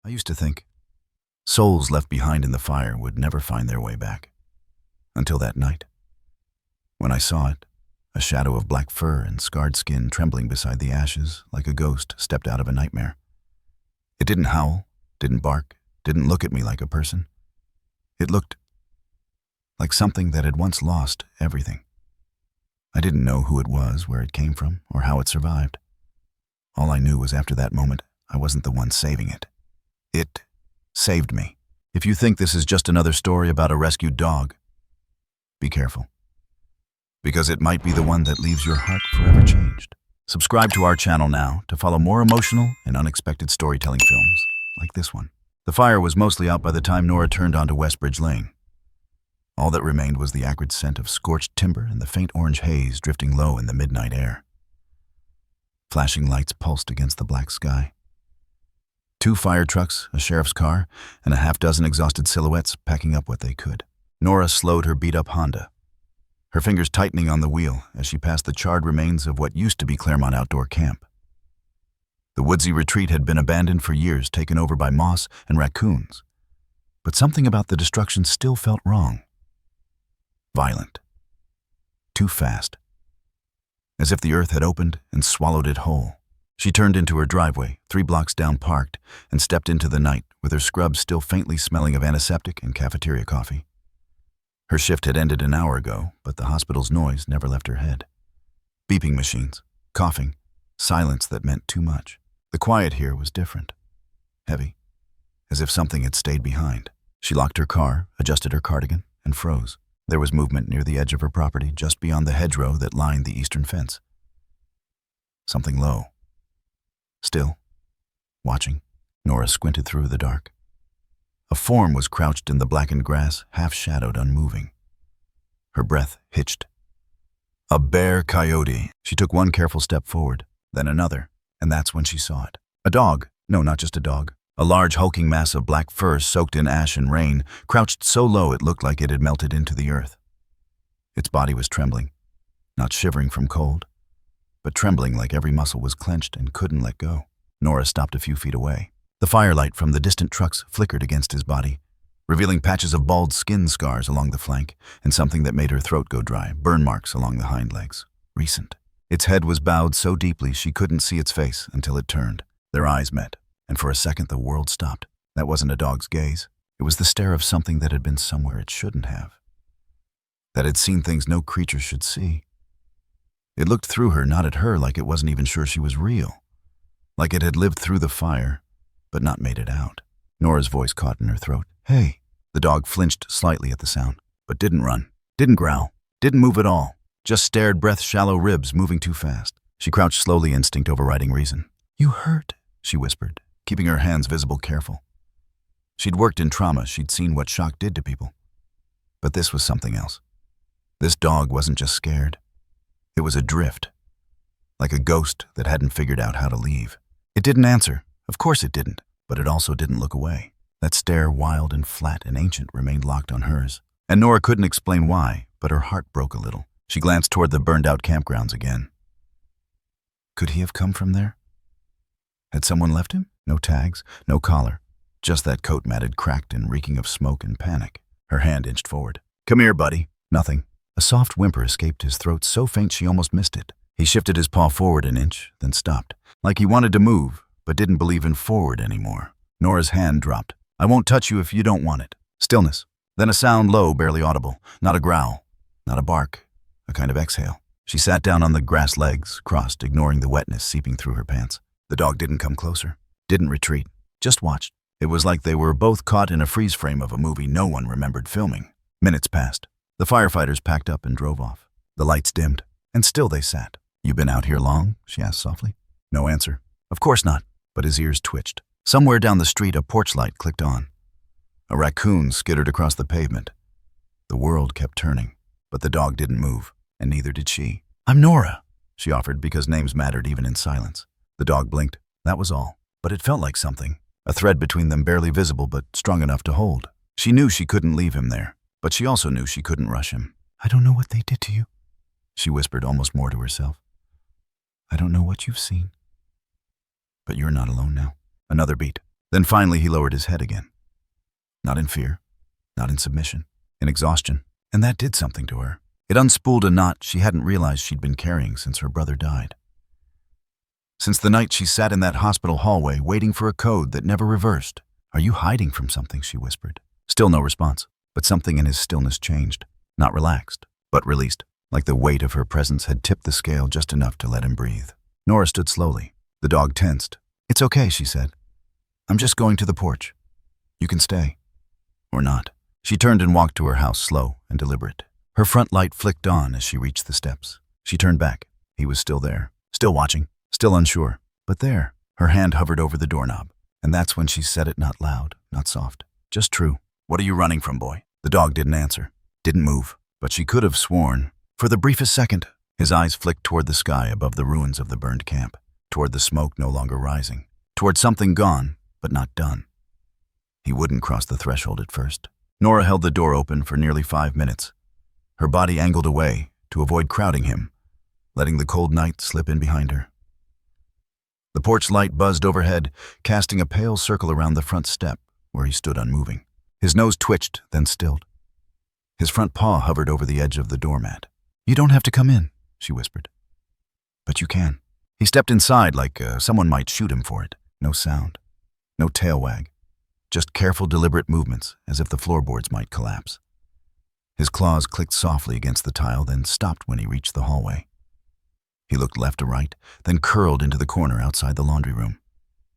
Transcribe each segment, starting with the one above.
I used to think souls left behind in the fire would never find their way back. Until that night, when I saw it, a shadow of black fur and scarred skin trembling beside the ashes like a ghost stepped out of a nightmare. It didn't howl, didn't bark, didn't look at me like a person. It looked like something that had once lost everything. I didn't know who it was, where it came from, or how it survived. All I knew was after that moment, I wasn't the one saving it. It saved me. If you think this is just another story about a rescued dog, be careful, because it might be the one that leaves your heart forever changed. Subscribe to our channel now to follow more emotional and unexpected storytelling films like this one. The fire was mostly out by the time Nora turned onto Westbridge Lane. All that remained was the acrid scent of scorched timber and the faint orange haze drifting low in the midnight air. Flashing lights pulsed against the black sky. 2 fire trucks, a sheriff's car, and a half-dozen exhausted silhouettes packing up what they could. Nora slowed her beat-up Honda, her fingers tightening on the wheel as she passed the charred remains of what used to be Claremont Outdoor Camp. The woodsy retreat had been abandoned for years, taken over by moss and raccoons. But something about the destruction still felt wrong. Violent. Too fast. As if the earth had opened and swallowed it whole. She turned into her driveway, 3 blocks down parked, and stepped into the night with her scrubs still faintly smelling of antiseptic and cafeteria coffee. Her shift had ended an hour ago, but the hospital's noise never left her head. Beeping machines, coughing, silence that meant too much. The quiet here was different. Heavy, as if something had stayed behind. She locked her car, adjusted her cardigan, and froze. There was movement near the edge of her property, just beyond the hedgerow that lined the eastern fence. Something low. Still, watching, Nora squinted through the dark. A form was crouched in the blackened grass, half-shadowed, unmoving. Her breath hitched. A bear coyote. She took one careful step forward, then another, and that's when she saw it. A dog. No, not just a dog. A large hulking mass of black fur soaked in ash and rain, crouched so low it looked like it had melted into the earth. Its body was trembling, not shivering from cold, but trembling like every muscle was clenched and couldn't let go. Nora stopped a few feet away. The firelight from the distant trucks flickered against his body, revealing patches of bald skin scars along the flank and something that made her throat go dry, burn marks along the hind legs. Recent. Its head was bowed so deeply she couldn't see its face until it turned. Their eyes met, and for a second the world stopped. That wasn't a dog's gaze. It was the stare of something that had been somewhere it shouldn't have. That had seen things no creature should see. It looked through her, not at her, like it wasn't even sure she was real. Like it had lived through the fire, but not made it out. Nora's voice caught in her throat. Hey! The dog flinched slightly at the sound, but didn't run, didn't growl, didn't move at all. Just stared, breath-shallow ribs moving too fast. She crouched slowly, instinct overriding reason. You hurt, she whispered, keeping her hands visible, careful. She'd worked in trauma, she'd seen what shock did to people. But this was something else. This dog wasn't just scared. It was adrift, like a ghost that hadn't figured out how to leave. It didn't answer. Of course it didn't, but it also didn't look away. That stare, wild and flat and ancient, remained locked on hers. And Nora couldn't explain why, but her heart broke a little. She glanced toward the burned-out campgrounds again. Could he have come from there? Had someone left him? No tags, no collar, just that coat matted, cracked and reeking of smoke and panic. Her hand inched forward. Come here, buddy. Nothing. A soft whimper escaped his throat, so faint she almost missed it. He shifted his paw forward an inch, then stopped, like he wanted to move, but didn't believe in forward anymore. Nora's hand dropped. I won't touch you if you don't want it. Stillness. Then a sound low, barely audible. Not a growl, not a bark, a kind of exhale. She sat down on the grass legs, crossed, ignoring the wetness seeping through her pants. The dog didn't come closer, didn't retreat, just watched. It was like they were both caught in a freeze frame of a movie no one remembered filming. Minutes passed. The firefighters packed up and drove off. The lights dimmed, and still they sat. You been out here long? She asked softly. No answer. Of course not, but his ears twitched. Somewhere down the street, a porch light clicked on. A raccoon skittered across the pavement. The world kept turning, but the dog didn't move, and neither did she. I'm Nora, she offered, because names mattered even in silence. The dog blinked. That was all. But it felt like something. A thread between them, barely visible, but strong enough to hold. She knew she couldn't leave him there, but she also knew she couldn't rush him. I don't know what they did to you, she whispered, almost more to herself. I don't know what you've seen. But you're not alone now. Another beat. Then finally he lowered his head again. Not in fear, not in submission, in exhaustion. And that did something to her. It unspooled a knot she hadn't realized she'd been carrying since her brother died. Since the night she sat in that hospital hallway waiting for a code that never reversed. "Are you hiding from something?" she whispered. Still no response, but something in his stillness changed. Not relaxed, but released, like the weight of her presence had tipped the scale just enough to let him breathe. Nora stood slowly. The dog tensed. "It's okay," she said. "I'm just going to the porch. You can stay. Or not." She turned and walked to her house, slow and deliberate. Her front light flicked on as she reached the steps. She turned back. He was still there, still watching, still unsure, but there. Her hand hovered over the doorknob, and that's when she said it, not loud, not soft, just true. "What are you running from, boy?" The dog didn't answer, didn't move, but she could have sworn. For the briefest second, his eyes flicked toward the sky above the ruins of the burned camp, toward the smoke no longer rising, toward something gone, but not done. He wouldn't cross the threshold at first. Nora held the door open for nearly 5 minutes, her body angled away to avoid crowding him, letting the cold night slip in behind her. The porch light buzzed overhead, casting a pale circle around the front step where he stood unmoving. His nose twitched, then stilled. His front paw hovered over the edge of the doormat. "You don't have to come in," she whispered. "But you can." He stepped inside like someone might shoot him for it. No sound, no tail wag, just careful, deliberate movements as if the floorboards might collapse. His claws clicked softly against the tile, then stopped when he reached the hallway. He looked left to right, then curled into the corner outside the laundry room.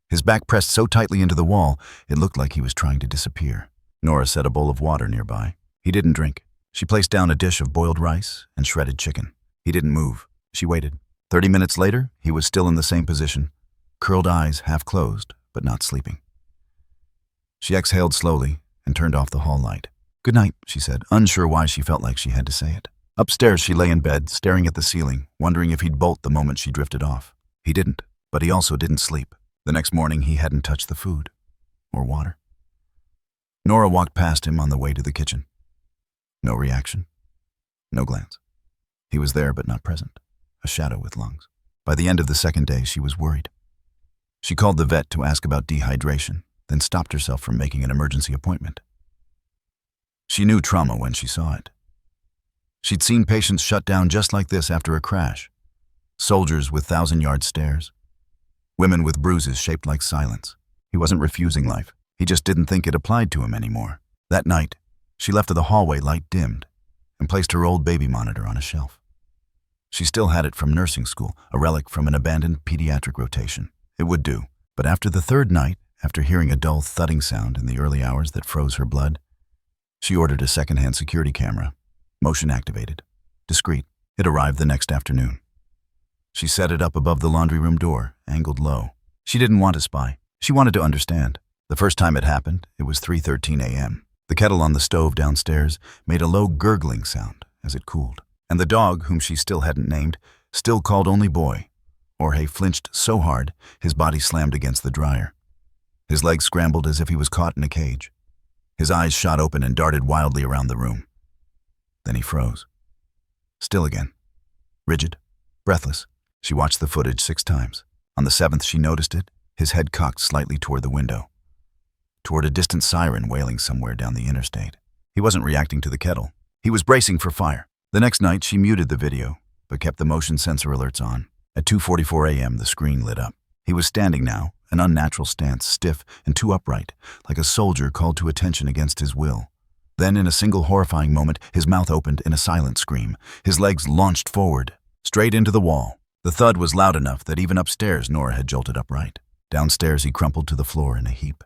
His back pressed so tightly into the wall, it looked like he was trying to disappear. Nora set a bowl of water nearby. He didn't drink. She placed down a dish of boiled rice and shredded chicken. He didn't move. She waited. 30 minutes later, he was still in the same position, curled eyes half closed, but not sleeping. She exhaled slowly and turned off the hall light. "Good night," she said, unsure why she felt like she had to say it. Upstairs, she lay in bed, staring at the ceiling, wondering if he'd bolt the moment she drifted off. He didn't, but he also didn't sleep. The next morning, he hadn't touched the food or water. Nora walked past him on the way to the kitchen. No reaction, no glance. He was there but not present, a shadow with lungs. By the end of the second day, she was worried. She called the vet to ask about dehydration, then stopped herself from making an emergency appointment. She knew trauma when she saw it. She'd seen patients shut down just like this after a crash. Soldiers with 1,000-yard stares. Women with bruises shaped like silence. He wasn't refusing life. He just didn't think it applied to him anymore. That night, she left the hallway light dimmed and placed her old baby monitor on a shelf. She still had it from nursing school, a relic from an abandoned pediatric rotation. It would do. But after the third night, after hearing a dull thudding sound in the early hours that froze her blood, she ordered a secondhand security camera, motion activated, discreet. It arrived the next afternoon. She set it up above the laundry room door, angled low. She didn't want to spy. She wanted to understand. The first time it happened, it was 3:13 a.m. The kettle on the stove downstairs made a low gurgling sound as it cooled. And the dog, whom she still hadn't named, still called only boy. Jorge flinched so hard, his body slammed against the dryer. His legs scrambled as if he was caught in a cage. His eyes shot open and darted wildly around the room. Then he froze. Still again. Rigid. Breathless. She watched the footage 6 times. On the 7th, she noticed it, his head cocked slightly toward the window, toward a distant siren wailing somewhere down the interstate. He wasn't reacting to the kettle. He was bracing for fire. The next night, she muted the video, but kept the motion sensor alerts on. At 2:44 a.m., the screen lit up. He was standing now, an unnatural stance, stiff and too upright, like a soldier called to attention against his will. Then, in a single horrifying moment, his mouth opened in a silent scream. His legs launched forward, straight into the wall. The thud was loud enough that even upstairs, Nora had jolted upright. Downstairs, he crumpled to the floor in a heap,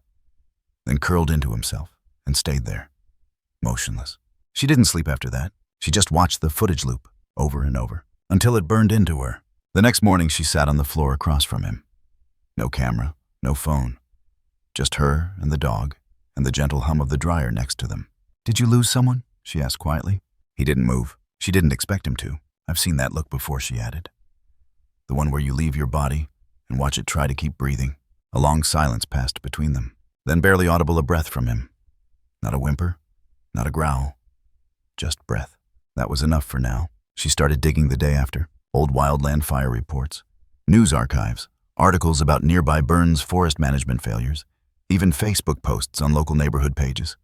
then curled into himself and stayed there, motionless. She didn't sleep after that. She just watched the footage loop over and over until it burned into her. The next morning, she sat on the floor across from him. No camera, no phone, just her and the dog and the gentle hum of the dryer next to them. "Did you lose someone?" she asked quietly. He didn't move. She didn't expect him to. "I've seen that look before," she added. "The one where you leave your body and watch it try to keep breathing." A long silence passed between them, then barely audible a breath from him. Not a whimper, not a growl, just breath. That was enough for now. She started digging the day after. Old wildland fire reports, news archives, articles about nearby burns, forest management failures, even Facebook posts on local neighborhood pages.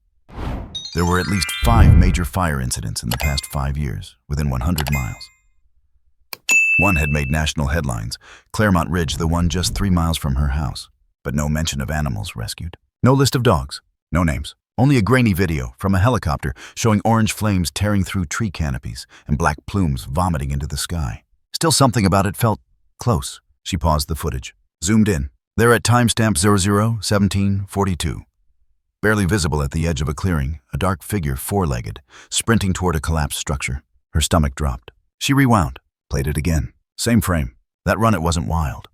There were at least 5 major fire incidents in the past 5 years, within 100 miles. One had made national headlines, Claremont Ridge, the one just 3 miles from her house, but no mention of animals rescued. No list of dogs, no names. Only a grainy video from a helicopter showing orange flames tearing through tree canopies and black plumes vomiting into the sky. Still, something about it felt close. She paused the footage, zoomed in. There at timestamp 00:17:42. Barely visible at the edge of a clearing, a dark figure, four-legged, sprinting toward a collapsed structure. Her stomach dropped. She rewound, played it again. Same frame. That run, it wasn't wild.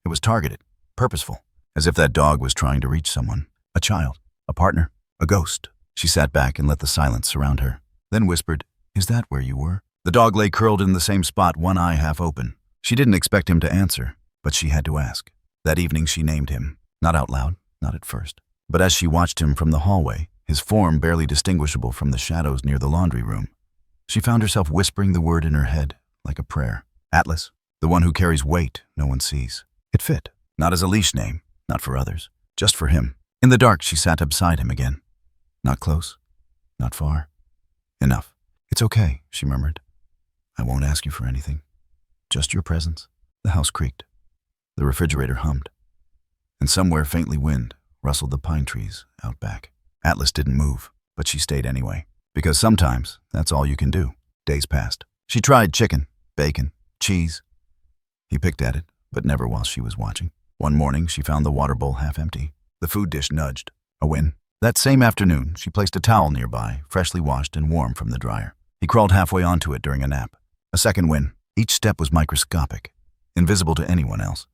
It was targeted, purposeful, as if that dog was trying to reach someone. A child, a partner, a ghost. She sat back and let the silence surround her, then whispered, "Is that where you were?" The dog lay curled in the same spot, one eye half open. She didn't expect him to answer, but she had to ask. That evening she named him, not out loud, not at first. But as she watched him from the hallway, his form barely distinguishable from the shadows near the laundry room, she found herself whispering the word in her head, like a prayer. Atlas, the one who carries weight no one sees. It fit, not as a leash name, not for others, just for him. In the dark, she sat beside him again. Not close, not far. Enough. "It's okay," she murmured. "I won't ask you for anything. Just your presence." The house creaked. The refrigerator hummed. And somewhere faintly wind rustled the pine trees out back. Atlas didn't move, but she stayed anyway. Because sometimes that's all you can do. Days passed. She tried chicken, bacon, cheese. He picked at it, but never while she was watching. One morning, she found the water bowl half empty. The food dish nudged. A win. That same afternoon, she placed a towel nearby, freshly washed and warm from the dryer. He crawled halfway onto it during a nap. A second win. Each step was microscopic, invisible to anyone else.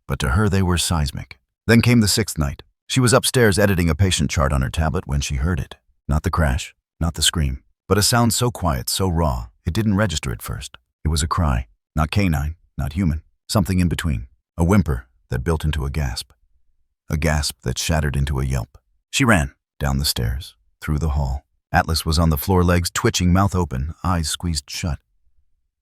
But to her, they were seismic. Then came the 6th night. She was upstairs editing a patient chart on her tablet when she heard it. Not the crash, not the scream, but a sound so quiet, so raw, it didn't register at first. It was a cry, not canine, not human, something in between. A whimper that built into a gasp that shattered into a yelp. She ran down the stairs, through the hall. Atlas was on the floor, legs twitching, mouth open, eyes squeezed shut,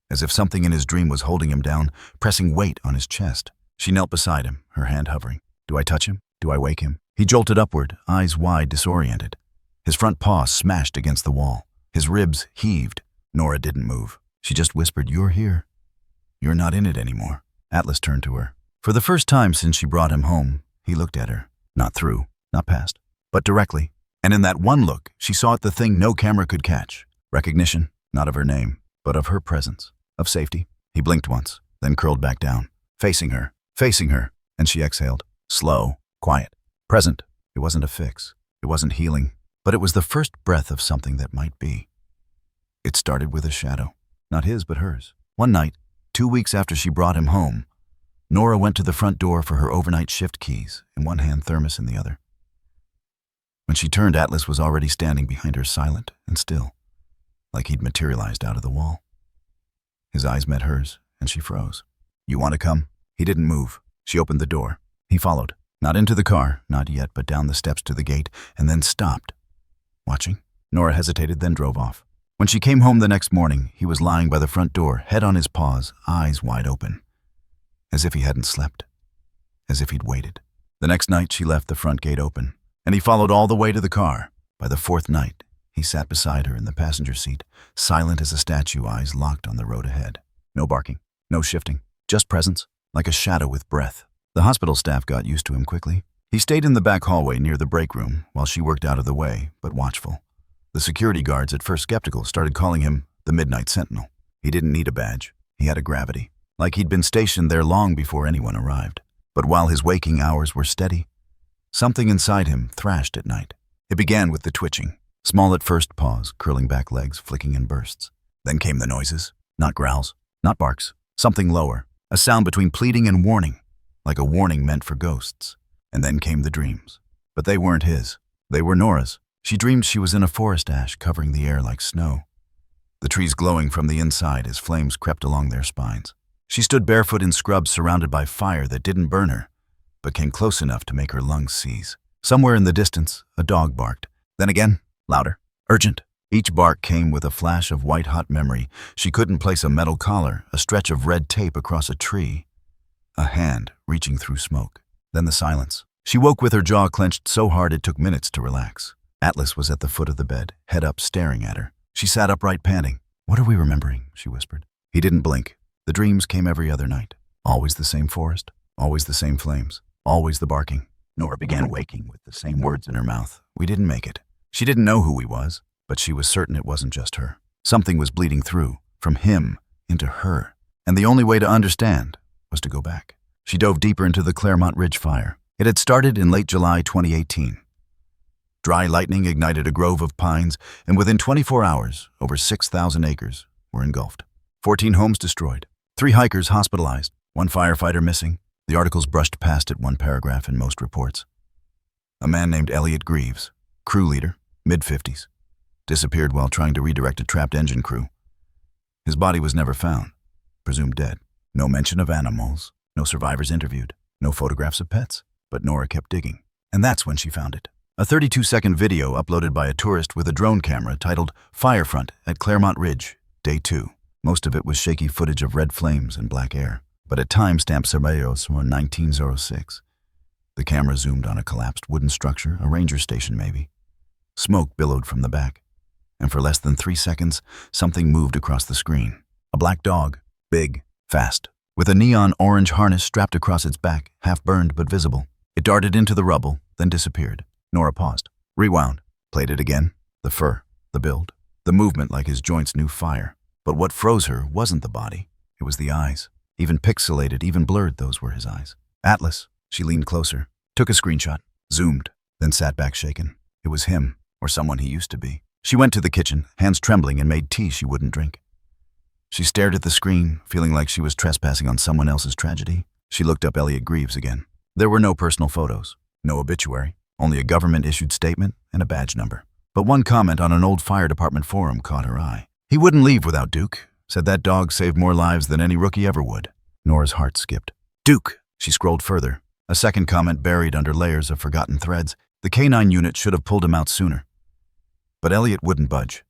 as if something in his dream was holding him down, pressing weight on his chest. She knelt beside him, her hand hovering. Do I touch him? Do I wake him? He jolted upward, eyes wide, disoriented. His front paw smashed against the wall. His ribs heaved. Nora didn't move. She just whispered, "You're here. You're not in it anymore." Atlas turned to her. For the first time since she brought him home, he looked at her. Not through, not past, but directly. And in that one look, she saw it, the thing no camera could catch. Recognition, not of her name, but of her presence, of safety. He blinked once, then curled back down, facing her, and she exhaled. Slow, quiet, present. It wasn't a fix. It wasn't healing, but it was the first breath of something that might be. It started with a shadow, not his, but hers. One night, 2 weeks after she brought him home, Nora went to the front door for her overnight shift keys, in one hand, thermos in the other. When she turned, Atlas was already standing behind her, silent and still, like he'd materialized out of the wall. His eyes met hers, and she froze. "You want to come?" He didn't move. She opened the door. He followed, not into the car, not yet, but down the steps to the gate, and then stopped. Watching, Nora hesitated, then drove off. When she came home the next morning, he was lying by the front door, head on his paws, eyes wide open. As if he hadn't slept. As if he'd waited. The next night, she left the front gate open, and he followed all the way to the car. By the 4th night, he sat beside her in the passenger seat, silent as a statue, eyes locked on the road ahead. No barking, no shifting, just presence, like a shadow with breath. The hospital staff got used to him quickly. He stayed in the back hallway near the break room while she worked out of the way, but watchful. The security guards, at first skeptical, started calling him the Midnight Sentinel. He didn't need a badge. He had a gravity, like he'd been stationed there long before anyone arrived. But while his waking hours were steady, something inside him thrashed at night. It began with the twitching, small at first, paws, curling back legs, flicking in bursts. Then came the noises, not growls, not barks, something lower, a sound between pleading and warning, like a warning meant for ghosts. And then came the dreams. But they weren't his. They were Nora's. She dreamed she was in a forest ash covering the air like snow, the trees glowing from the inside as flames crept along their spines. She stood barefoot in scrubs, surrounded by fire that didn't burn her, but came close enough to make her lungs seize. Somewhere in the distance, a dog barked. Then again, louder, urgent. Each bark came with a flash of white-hot memory. She couldn't place a metal collar, a stretch of red tape across a tree, a hand reaching through smoke. Then the silence. She woke with her jaw clenched so hard it took minutes to relax. Atlas was at the foot of the bed, head up, staring at her. She sat upright, panting. "What are we remembering?" she whispered. He didn't blink. The dreams came every other night. Always the same forest, always the same flames, always the barking. Nora began waking with the same words in her mouth. "We didn't make it." She didn't know who he was, but she was certain it wasn't just her. Something was bleeding through, from him into her. And the only way to understand was to go back. She dove deeper into the Claremont Ridge fire. It had started in late July 2018. Dry lightning ignited a grove of pines, and within 24 hours, over 6,000 acres were engulfed. 14 homes destroyed, 3 hikers hospitalized, 1 firefighter missing. The articles brushed past it, one paragraph in most reports. A man named Elliot Greaves, crew leader, mid-50s, disappeared while trying to redirect a trapped engine crew. His body was never found, presumed dead. No mention of animals, no survivors interviewed, no photographs of pets. But Nora kept digging, and that's when she found it. A 32-second video uploaded by a tourist with a drone camera titled "Firefront at Claremont Ridge, Day 2. Most of it was shaky footage of red flames and black air, but at timestamp Cerberus 1906. The camera zoomed on a collapsed wooden structure, a ranger station maybe. Smoke billowed from the back, and for less than 3 seconds, something moved across the screen. A black dog, big, fast, with a neon orange harness strapped across its back, half burned but visible. It darted into the rubble, then disappeared. Nora paused, rewound, played it again. The fur, the build, the movement like his joints knew fire. But what froze her wasn't the body, it was the eyes. Even pixelated, even blurred, those were his eyes. "Atlas." She leaned closer, took a screenshot, zoomed, then sat back shaken. It was him, or someone he used to be. She went to the kitchen, hands trembling, and made tea she wouldn't drink. She stared at the screen, feeling like she was trespassing on someone else's tragedy. She looked up Elliot Greaves again. There were no personal photos, no obituary, only a government-issued statement and a badge number. But one comment on an old fire department forum caught her eye. "He wouldn't leave without Duke. Said that dog saved more lives than any rookie ever would." Nora's heart skipped. "Duke!" She scrolled further. A second comment buried under layers of forgotten threads. The K-9 unit should have pulled him out sooner. But Elliot wouldn't budge.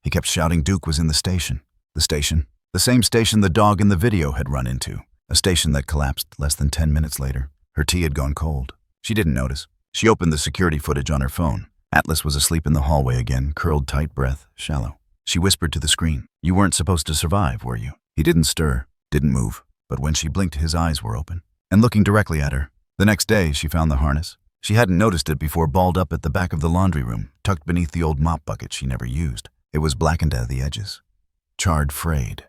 He kept shouting Duke was in the station. The station. The same station the dog in the video had run into. A station that collapsed less than 10 minutes later. Her tea had gone cold. She didn't notice. She opened the security footage on her phone. Atlas was asleep in the hallway again, curled tight, breath shallow. She whispered to the screen, "You weren't supposed to survive, were you?" He didn't stir, didn't move, but when she blinked, his eyes were open and looking directly at her. The next day, she found the harness. She hadn't noticed it before, balled up at the back of the laundry room, tucked beneath the old mop bucket she never used. It was blackened at the edges, charred, frayed.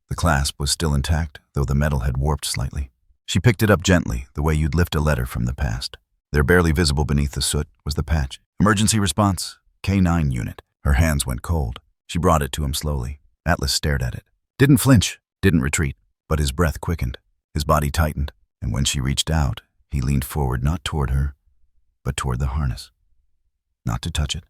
The clasp was still intact, though the metal had warped slightly. She picked it up gently, the way you'd lift a letter from the past. There, barely visible beneath the soot, was the patch. "Emergency response, K-9 unit." Her hands went cold. She brought it to him slowly. Atlas stared at it. Didn't flinch, didn't retreat, but his breath quickened. His body tightened, and when she reached out, he leaned forward, not toward her, but toward the harness. Not to touch it,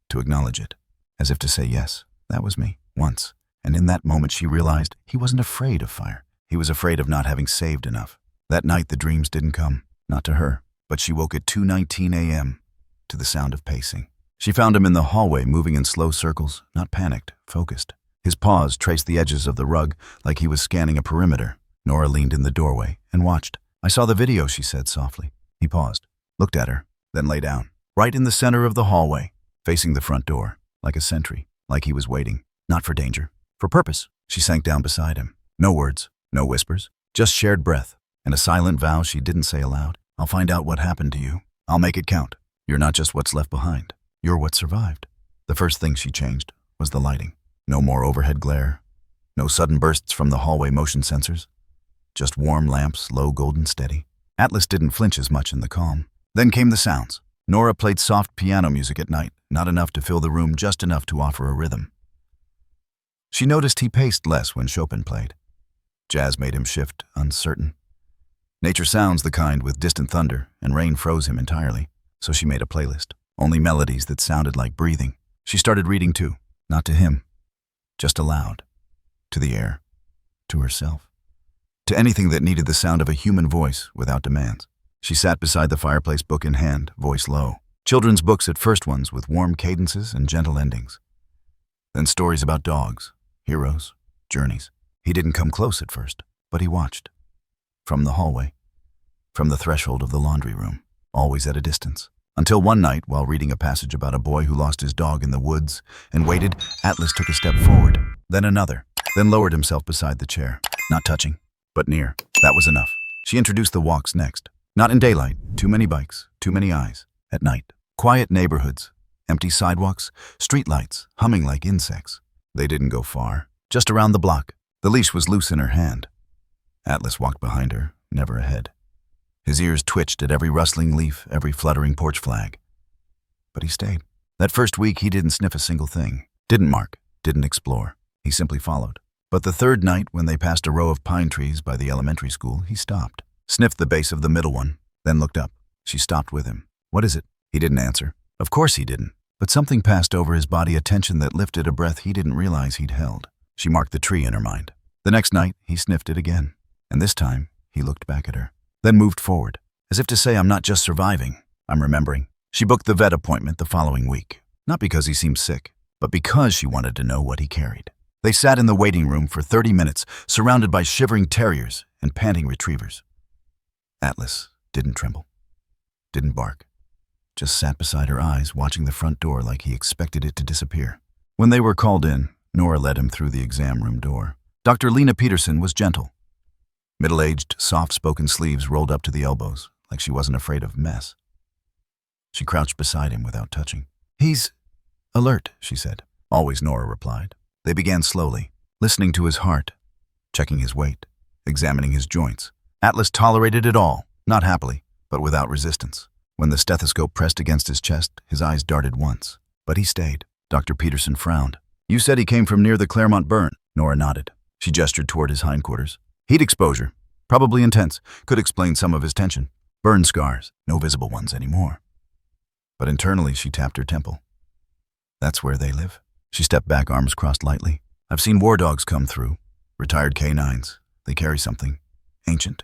to acknowledge it, as if to say, "Yes, that was me, once." And in that moment she realized he wasn't afraid of fire. He was afraid of not having saved enough. That night the dreams didn't come, not to her, but she woke at 2:19 a.m. to the sound of pacing. She found him in the hallway, moving in slow circles, not panicked, focused. His paws traced the edges of the rug like he was scanning a perimeter. Nora leaned in the doorway and watched. "I saw the video," she said softly. He paused, looked at her, then lay down, right in the center of the hallway, facing the front door, like a sentry, like he was waiting, not for danger, for purpose. She sank down beside him. No words, no whispers, just shared breath, and a silent vow she didn't say aloud. "I'll find out what happened to you. I'll make it count. You're not just what's left behind. You're what survived." The first thing she changed was the lighting. No more overhead glare. No sudden bursts from the hallway motion sensors. Just warm lamps, low, golden, steady. Atlas didn't flinch as much in the calm. Then came the sounds. Nora played soft piano music at night, not enough to fill the room, just enough to offer a rhythm. She noticed he paced less when Chopin played. Jazz made him shift, uncertain. Nature sounds, the kind with distant thunder, and rain froze him entirely. So she made a playlist. Only melodies that sounded like breathing. She started reading too, not to him, just aloud, to the air, to herself, to anything that needed the sound of a human voice without demands. She sat beside the fireplace, book in hand, voice low. Children's books at first, ones with warm cadences and gentle endings. Then stories about dogs, heroes, journeys. He didn't come close at first, but he watched. From the hallway. from the threshold of the laundry room, always at a distance. Until one night, while reading a passage about a boy who lost his dog in the woods and waited, Atlas took a step forward, then another, then lowered himself beside the chair. Not touching, but near. That was enough. She introduced the walks next. Not in daylight, too many bikes, too many eyes. At night, quiet neighborhoods, empty sidewalks, streetlights, humming like insects. They didn't go far, just around the block. The leash was loose in her hand. Atlas walked behind her, never ahead. His ears twitched at every rustling leaf, every fluttering porch flag. But he stayed. That first week, he didn't sniff a single thing, didn't mark, didn't explore. He simply followed. But the third night, when they passed a row of pine trees by the elementary school, he stopped, sniffed the base of the middle one, then looked up. She stopped with him. "What is it?" He didn't answer. Of course he didn't. But something passed over his body, a tension that lifted a breath he didn't realize he'd held. She marked the tree in her mind. The next night, he sniffed it again. And this time, he looked back at her, then moved forward, as if to say, "I'm not just surviving, I'm remembering." She booked the vet appointment the following week, not because he seemed sick, but because she wanted to know what he carried. They sat in the waiting room for 30 minutes, surrounded by shivering terriers and panting retrievers. Atlas didn't tremble, didn't bark, just sat beside her eyes, watching the front door like he expected it to disappear. When they were called in, Nora led him through the exam room door. Dr. Lena Peterson was gentle. Middle-aged, soft-spoken sleeves rolled up to the elbows, like she wasn't afraid of mess. She crouched beside him without touching. "He's alert," she said. "Always," Nora replied. They began slowly, listening to his heart, checking his weight, examining his joints. Atlas tolerated it all, not happily, but without resistance. When the stethoscope pressed against his chest, his eyes darted once. But he stayed. Dr. Peterson frowned. "You said he came from near the Claremont burn." Nora nodded. She gestured toward his hindquarters. "Heat exposure, probably intense, could explain some of his tension. Burn scars, no visible ones anymore." But internally, she tapped her temple. "That's where they live." She stepped back, arms crossed lightly. "I've seen war dogs come through, retired K9s. They carry something ancient.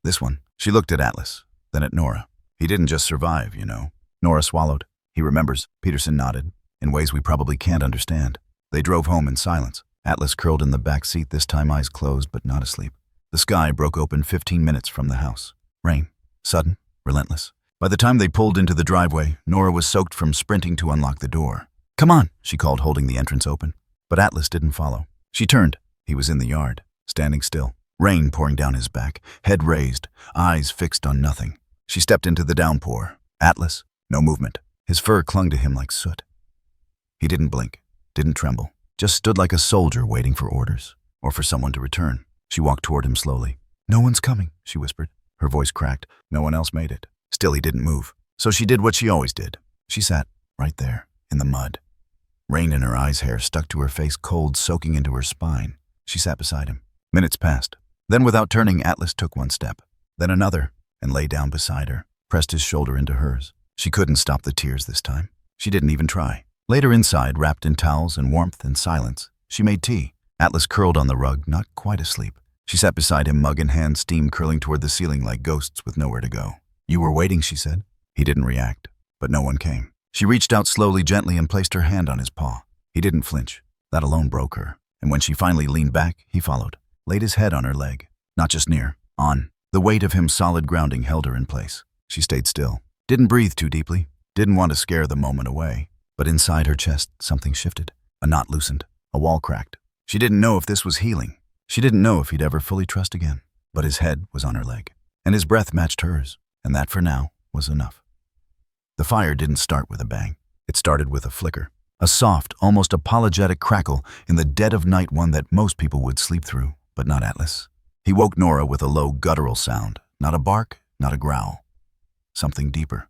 This one." She looked at Atlas, then at Nora. "He didn't just survive, you know." Nora swallowed. "He remembers." Peterson nodded, "in ways we probably can't understand." They drove home in silence. Atlas curled in the back seat, this time eyes closed but not asleep. The sky broke open 15 minutes from the house. Rain, sudden, relentless. By the time they pulled into the driveway, Nora was soaked from sprinting to unlock the door. "Come on," she called, holding the entrance open. But Atlas didn't follow. She turned. He was in the yard, standing still. Rain pouring down his back, head raised, eyes fixed on nothing. She stepped into the downpour. Atlas, no movement. His fur clung to him like soot. He didn't blink, didn't tremble, just stood like a soldier waiting for orders, or for someone to return. She walked toward him slowly. "No one's coming," she whispered. Her voice cracked. No one else made it. Still, he didn't move. So she did what she always did. She sat right there, in the mud. Rain in her eyes, hair stuck to her face, cold, soaking into her spine. She sat beside him. Minutes passed. Then, without turning, Atlas took one step, then another, and lay down beside her, pressed his shoulder into hers. She couldn't stop the tears this time. She didn't even try. Later inside, wrapped in towels and warmth and silence, she made tea. Atlas curled on the rug, not quite asleep. She sat beside him, mug in hand, steam curling toward the ceiling like ghosts with nowhere to go. "You were waiting," she said. He didn't react, but no one came. She reached out slowly, gently, and placed her hand on his paw. He didn't flinch. That alone broke her. And when she finally leaned back, he followed, laid his head on her leg. Not just near, on. The weight of him, solid grounding, held her in place. She stayed still. Didn't breathe too deeply. Didn't want to scare the moment away. But inside her chest, something shifted. A knot loosened. A wall cracked. She didn't know if this was healing. She didn't know if he'd ever fully trust again. But his head was on her leg. And his breath matched hers. And that, for now, was enough. The fire didn't start with a bang. It started with a flicker. A soft, almost apologetic crackle in the dead of night, one that most people would sleep through, but not Atlas. He woke Nora with a low, guttural sound. Not a bark, not a growl. Something deeper.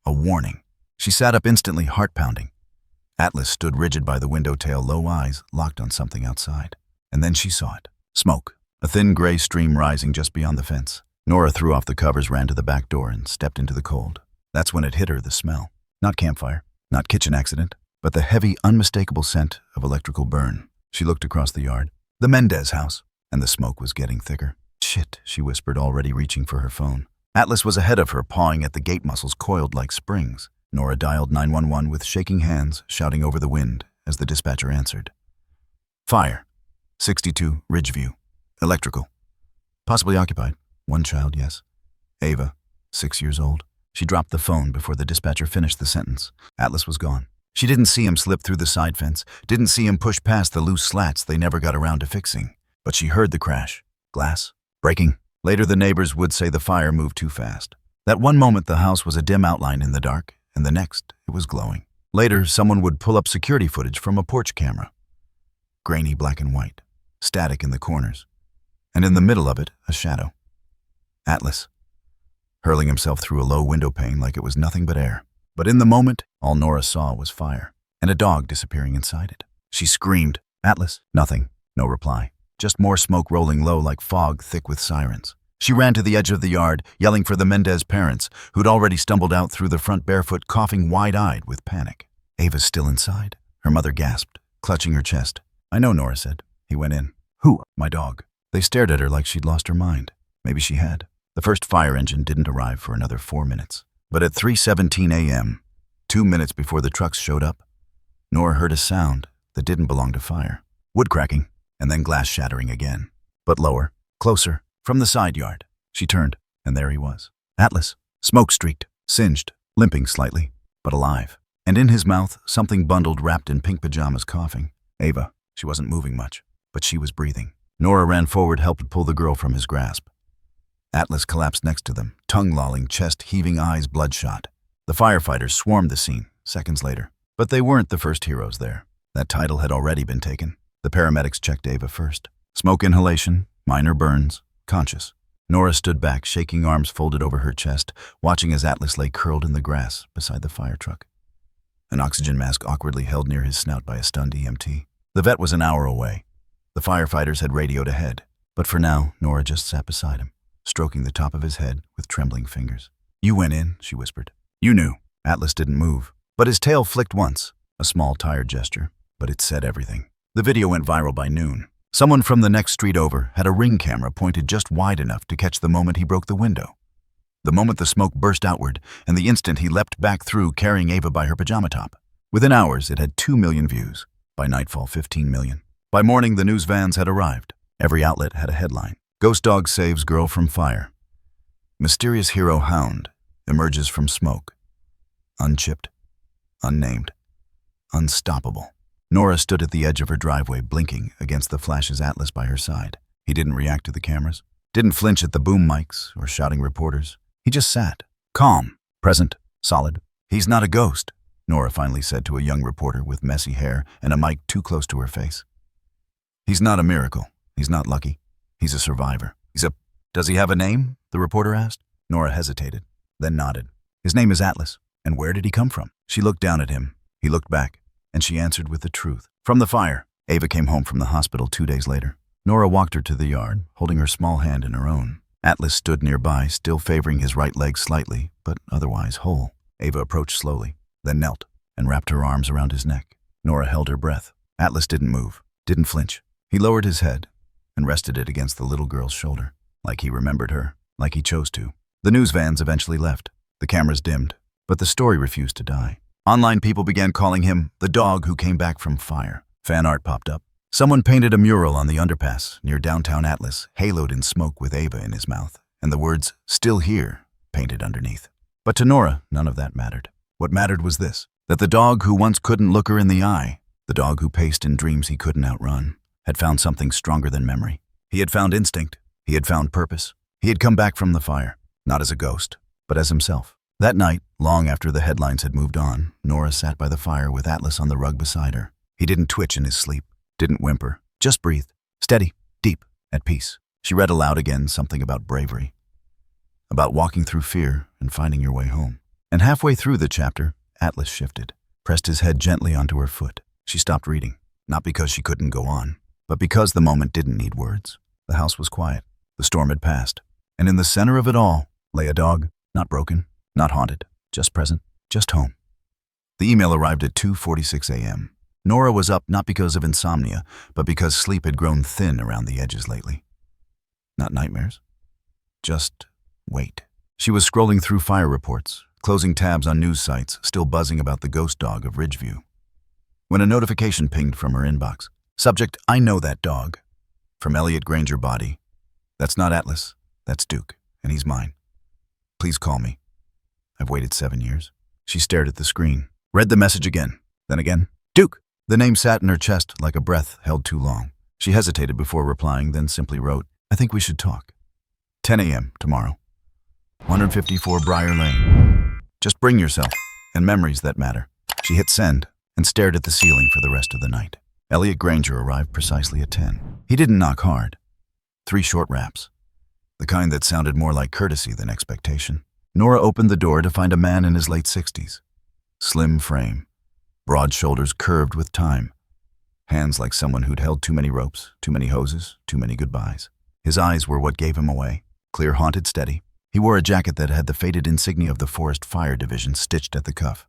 A warning. She sat up instantly, heart pounding. Atlas stood rigid by the window tail, low eyes locked on something outside. And then she saw it. Smoke. A thin gray stream rising just beyond the fence. Nora threw off the covers, ran to the back door, and stepped into the cold. That's when it hit her, the smell. Not campfire, not kitchen accident, but the heavy, unmistakable scent of electrical burn. She looked across the yard. The Mendez house. And the smoke was getting thicker. "Shit," she whispered, already reaching for her phone. Atlas was ahead of her, pawing at the gate muscles coiled like springs. Nora dialed 911 with shaking hands, shouting over the wind as the dispatcher answered. "Fire. 62 Ridgeview. Electrical. Possibly occupied. One child, yes. Ava, 6 years old. She dropped the phone before the dispatcher finished the sentence. Atlas was gone. She didn't see him slip through the side fence, didn't see him push past the loose slats they never got around to fixing. But she heard the crash. Glass breaking. Later, the neighbors would say the fire moved too fast. That one moment the house was a dim outline in the dark, and the next it was glowing. Later, someone would pull up security footage from a porch camera. Grainy black and white, static in the corners, and in the middle of it, a shadow. Atlas, hurling himself through a low window pane like it was nothing but air. But in the moment, all Nora saw was fire, and a dog disappearing inside it. She screamed, "Atlas!" Nothing. No reply. Just more smoke rolling low like fog thick with sirens. She ran to the edge of the yard, yelling for the Mendez parents, who'd already stumbled out through the front barefoot, coughing wide-eyed with panic. "Ava's still inside," her mother gasped, clutching her chest. "I know," Nora said. He went in. "Who?" "My dog." They stared at her like she'd lost her mind. Maybe she had. The first fire engine didn't arrive for another 4 minutes. But at 3:17 a.m., 2 minutes before the trucks showed up, Nora heard a sound that didn't belong to fire. Wood cracking, and then glass shattering again. But lower, closer, from the side yard. She turned, and there he was. Atlas, smoke-streaked, singed, limping slightly, but alive. And in his mouth, something bundled wrapped in pink pajamas coughing. Ava. She wasn't moving much, but she was breathing. Nora ran forward, helped pull the girl from his grasp. Atlas collapsed next to them, tongue-lolling, chest-heaving, eyes bloodshot. The firefighters swarmed the scene, seconds later. But they weren't the first heroes there. That title had already been taken. The paramedics checked Ava first. Smoke inhalation, minor burns, conscious. Nora stood back, shaking arms folded over her chest, watching as Atlas lay curled in the grass beside the fire truck. An oxygen mask awkwardly held near his snout by a stunned EMT. The vet was an hour away. The firefighters had radioed ahead. But for now, Nora just sat beside him, stroking the top of his head with trembling fingers. "You went in," she whispered. "You knew." Atlas didn't move, but his tail flicked once, a small, tired gesture, but it said everything. The video went viral by noon. Someone from the next street over had a Ring camera pointed just wide enough to catch the moment he broke the window. The moment the smoke burst outward, and the instant he leapt back through carrying Ava by her pajama top. Within hours, it had 2 million views. By nightfall, 15 million. By morning, the news vans had arrived. Every outlet had a headline. Ghost dog saves girl from fire. Mysterious hero hound emerges from smoke. Unchipped. Unnamed. Unstoppable. Nora stood at the edge of her driveway, blinking against the flashes Atlas by her side. He didn't react to the cameras, didn't flinch at the boom mics or shouting reporters. He just sat, calm, present, solid. "He's not a ghost," Nora finally said to a young reporter with messy hair and a mic too close to her face. "He's not a miracle. He's not lucky. He's a survivor. Does he have a name?" the reporter asked. Nora hesitated, then nodded. "His name is Atlas. And where did he come from?" She looked down at him. He looked back, and she answered with the truth. "From the fire." Ava came home from the hospital 2 days later. Nora walked her to the yard, holding her small hand in her own. Atlas stood nearby, still favoring his right leg slightly, but otherwise whole. Ava approached slowly, then knelt and wrapped her arms around his neck. Nora held her breath. Atlas didn't move, didn't flinch. He lowered his head and rested it against the little girl's shoulder, like he remembered her, like he chose to. The news vans eventually left. The cameras dimmed, but the story refused to die. Online people began calling him the dog who came back from fire. Fan art popped up. Someone painted a mural on the underpass near downtown Atlas, haloed in smoke with Ava in his mouth, and the words, "Still here," painted underneath. But to Nora, none of that mattered. What mattered was this, that the dog who once couldn't look her in the eye, the dog who paced in dreams he couldn't outrun, had found something stronger than memory. He had found instinct. He had found purpose. He had come back from the fire, not as a ghost, but as himself. That night, long after the headlines had moved on, Nora sat by the fire with Atlas on the rug beside her. He didn't twitch in his sleep, didn't whimper, just breathed, steady, deep, at peace. She read aloud again something about bravery, about walking through fear and finding your way home. And halfway through the chapter, Atlas shifted, pressed his head gently onto her foot. She stopped reading, not because she couldn't go on, but because the moment didn't need words. The house was quiet. The storm had passed. And in the center of it all lay a dog, not broken, not haunted, just present, just home. The email arrived at 2:46 a.m. Nora was up not because of insomnia, but because sleep had grown thin around the edges lately. Not nightmares. Just wait. She was scrolling through fire reports, closing tabs on news sites, still buzzing about the ghost dog of Ridgeview, when a notification pinged from her inbox. Subject, "I know that dog." From Elliot Granger Body. "That's not Atlas. That's Duke, and he's mine." Please call me. I've waited 7 years. She stared at the screen, read the message again, then again. Duke! The name sat in her chest like a breath held too long. She hesitated before replying, then simply wrote, I think we should talk. 10 a.m. tomorrow. 154 Briar Lane. Just bring yourself, and memories that matter. She hit send and stared at the ceiling for the rest of the night. Elliot Granger arrived precisely at 10. He didn't knock hard. 3 short raps, the kind that sounded more like courtesy than expectation. Nora opened the door to find a man in his late 60s. Slim frame, broad shoulders curved with time, hands like someone who'd held too many ropes, too many hoses, too many goodbyes. His eyes were what gave him away, clear, haunted, steady. He wore a jacket that had the faded insignia of the Forest Fire Division stitched at the cuff.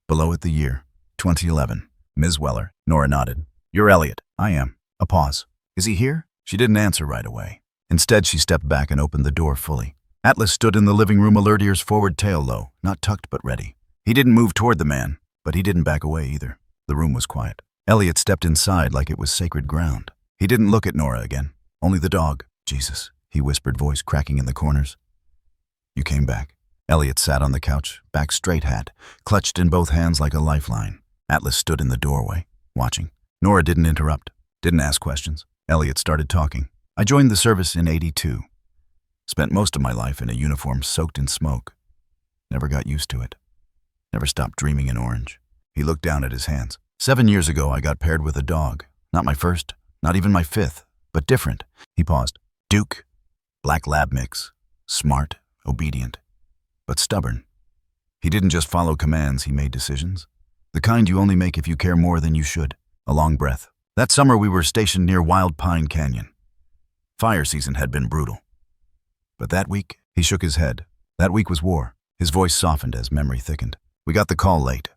Below it the year, 2011. Ms. Weller. Nora nodded. You're Elliot. I am. A pause. Is he here? She didn't answer right away. Instead, she stepped back and opened the door fully. Atlas stood in the living room, alert, ears forward, tail low, not tucked but ready. He didn't move toward the man, but he didn't back away either. The room was quiet. Elliot stepped inside like it was sacred ground. He didn't look at Nora again. Only the dog. Jesus, he whispered, voice cracking in the corners. You came back. Elliot sat on the couch, back straight, hat clutched in both hands like a lifeline. Atlas stood in the doorway, watching. Nora didn't interrupt, didn't ask questions. Elliot started talking. I joined the service in '82. Spent most of my life in a uniform soaked in smoke. Never got used to it. Never stopped dreaming in orange. He looked down at his hands. 7 years ago, I got paired with a dog. Not my first, not even my 5th, but different. He paused. Duke. Black lab mix. Smart, obedient, but stubborn. He didn't just follow commands, he made decisions. The kind you only make if you care more than you should. A long breath. That summer we were stationed near Wild Pine Canyon. Fire season had been brutal. But that week, he shook his head. That week was war. His voice softened as memory thickened. We got the call late.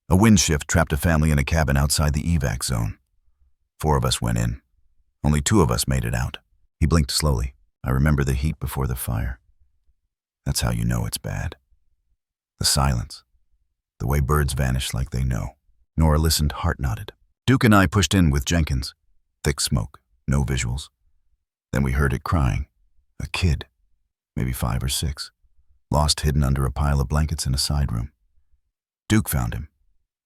A wind shift trapped a family in a cabin outside the evac zone. 4 of us went in. Only 2 of us made it out. He blinked slowly. I remember the heat before the fire. That's how you know it's bad. The silence. The way birds vanish like they know. Nora listened, heart knotted. Duke and I pushed in with Jenkins. Thick smoke, no visuals. Then we heard it crying. A kid, maybe 5 or 6, lost hidden under a pile of blankets in a side room. Duke found him.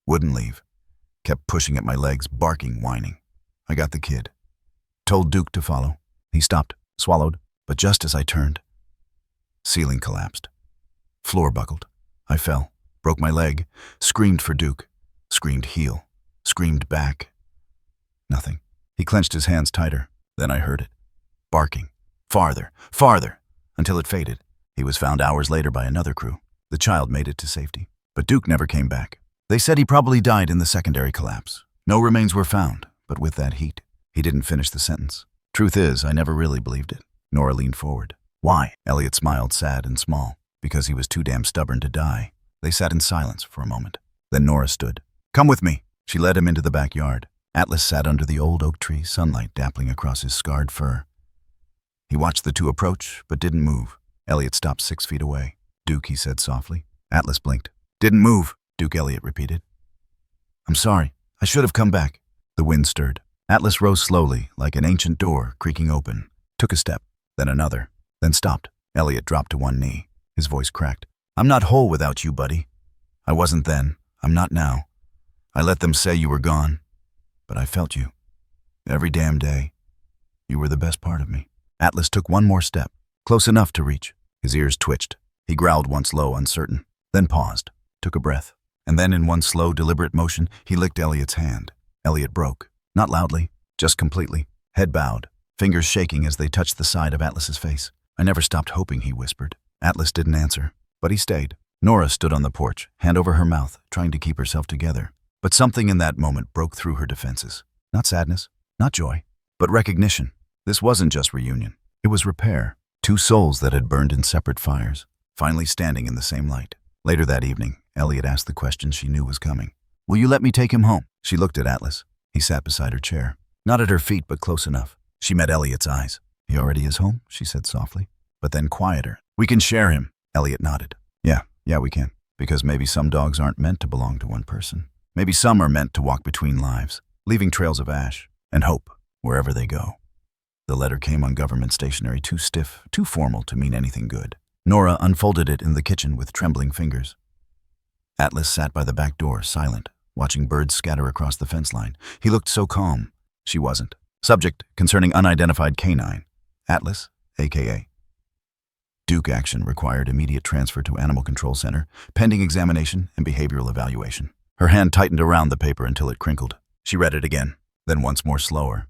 Wouldn't leave. Kept pushing at my legs, barking, whining. I got the kid. Told Duke to follow. He stopped, swallowed, but just as I turned, ceiling collapsed. Floor buckled. I fell, broke my leg, screamed for Duke, screamed heal, screamed back. Nothing. He clenched his hands tighter. Then I heard it. Barking. Farther, farther, until it faded. He was found hours later by another crew. The child made it to safety. But Duke never came back. They said he probably died in the secondary collapse. No remains were found, but with that heat. He didn't finish the sentence. Truth is, I never really believed it. Nora leaned forward. Why? Elliot smiled, sad and small. Because he was too damn stubborn to die. They sat in silence for a moment. Then Nora stood. Come with me. She led him into the backyard. Atlas sat under the old oak tree, sunlight dappling across his scarred fur. He watched the 2 approach, but didn't move. Elliot stopped 6 feet away. Duke, he said softly. Atlas blinked. Didn't move, Duke, Elliot repeated. I'm sorry. I should have come back. The wind stirred. Atlas rose slowly, like an ancient door creaking open. Took a step, then another, then stopped. Elliot dropped to one knee. His voice cracked. I'm not whole without you, buddy. I wasn't then. I'm not now. I let them say you were gone. But I felt you. Every damn day. You were the best part of me. Atlas took one more step, close enough to reach. His ears twitched. He growled once low, uncertain, then paused, took a breath. And then in one slow, deliberate motion, he licked Elliot's hand. Elliot broke. Not loudly, just completely. Head bowed, fingers shaking as they touched the side of Atlas's face. I never stopped hoping, he whispered. Atlas didn't answer, but he stayed. Nora stood on the porch, hand over her mouth, trying to keep herself together. But something in that moment broke through her defenses. Not sadness, not joy, but recognition. This wasn't just reunion. It was repair. 2 souls that had burned in separate fires, finally standing in the same light. Later that evening, Elliot asked the question she knew was coming. Will you let me take him home? She looked at Atlas. He sat beside her chair. Not at her feet, but close enough. She met Elliot's eyes. He already is home, she said softly, but then quieter. We can share him. Elliot nodded. Yeah, we can. Because maybe some dogs aren't meant to belong to one person. Maybe some are meant to walk between lives, leaving trails of ash and hope wherever they go. The letter came on government stationery, too stiff, too formal to mean anything good. Nora unfolded it in the kitchen with trembling fingers. Atlas sat by the back door, silent, watching birds scatter across the fence line. He looked so calm. She wasn't. Subject, concerning unidentified canine. Atlas, a.k.a. Duke action required immediate transfer to Animal Control Center, pending examination and behavioral evaluation. Her hand tightened around the paper until it crinkled. She read it again, then once more slower.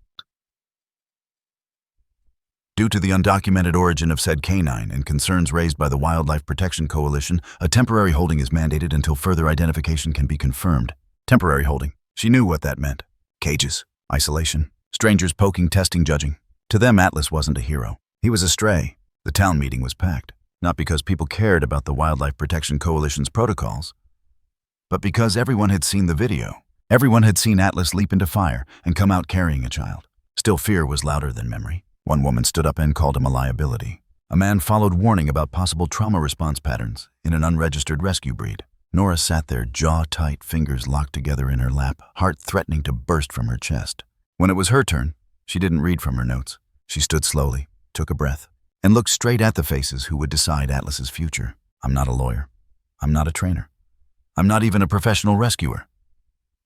Due to the undocumented origin of said canine and concerns raised by the Wildlife Protection Coalition, a temporary holding is mandated until further identification can be confirmed. Temporary holding. She knew what that meant. Cages, isolation, strangers poking, testing, judging. To them, Atlas wasn't a hero. He was a stray. The town meeting was packed, not because people cared about the Wildlife Protection Coalition's protocols, but because everyone had seen the video. Everyone had seen Atlas leap into fire and come out carrying a child. Still, fear was louder than memory. One woman stood up and called him a liability. A man followed warning about possible trauma response patterns in an unregistered rescue breed. Nora sat there, jaw tight, fingers locked together in her lap, heart threatening to burst from her chest. When it was her turn, she didn't read from her notes. She stood slowly, took a breath, and looked straight at the faces who would decide Atlas's future. I'm not a lawyer. I'm not a trainer. I'm not even a professional rescuer.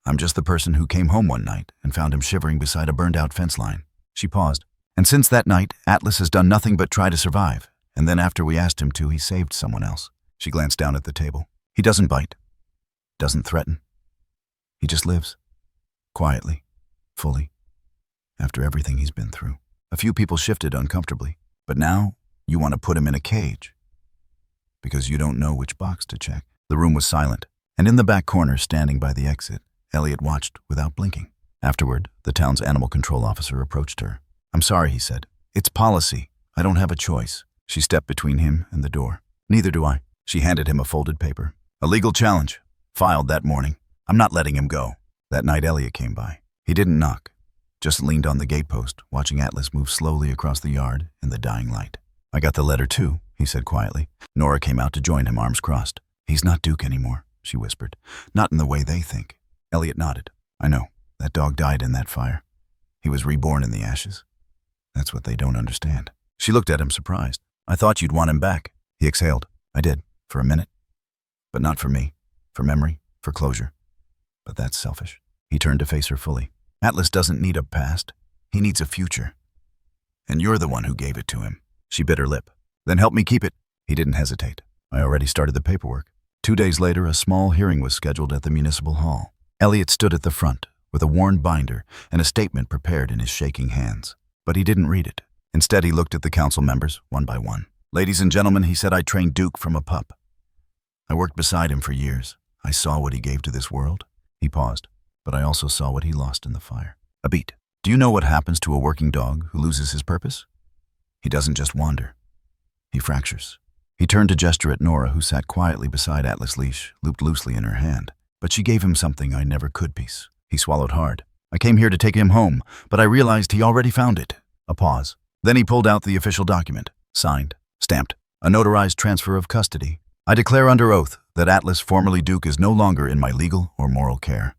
I'm just the person who came home one night and found him shivering beside a burned-out fence line. She paused. And since that night, Atlas has done nothing but try to survive. And then after we asked him to, he saved someone else. She glanced down at the table. He doesn't bite. Doesn't threaten. He just lives. Quietly. Fully. After everything he's been through. A few people shifted uncomfortably. But now, you want to put him in a cage. Because you don't know which box to check. The room was silent. And in the back corner, standing by the exit, Elliot watched without blinking. Afterward, the town's animal control officer approached her. I'm sorry, he said. It's policy. I don't have a choice. She stepped between him and the door. Neither do I. She handed him a folded paper. A legal challenge. Filed that morning. I'm not letting him go. That night, Elliot came by. He didn't knock. Just leaned on the gatepost, watching Atlas move slowly across the yard in the dying light. I got the letter too, he said quietly. Nora came out to join him, arms crossed. He's not Duke anymore, she whispered. Not in the way they think. Elliot nodded. I know. That dog died in that fire. He was reborn in the ashes. That's what they don't understand. She looked at him, surprised. I thought you'd want him back. He exhaled. I did, for a minute. But not for me. For memory, for closure. But that's selfish. He turned to face her fully. Atlas doesn't need a past. He needs a future. And you're the one who gave it to him. She bit her lip. Then help me keep it. He didn't hesitate. I already started the paperwork. 2 days later, a small hearing was scheduled at the municipal hall. Elliot stood at the front with a worn binder and a statement prepared in his shaking hands. But he didn't read it. Instead, he looked at the council members, one by one. Ladies and gentlemen, he said, I trained Duke from a pup. I worked beside him for years. I saw what he gave to this world. He paused, but I also saw what he lost in the fire. A beat. Do you know what happens to a working dog who loses his purpose? He doesn't just wander. He fractures. He turned to gesture at Nora, who sat quietly beside Atlas' leash, looped loosely in her hand. But she gave him something I never could piece. He swallowed hard. I came here to take him home, but I realized he already found it. A pause. Then he pulled out the official document. Signed. Stamped. A notarized transfer of custody. I declare under oath that Atlas, formerly Duke, is no longer in my legal or moral care.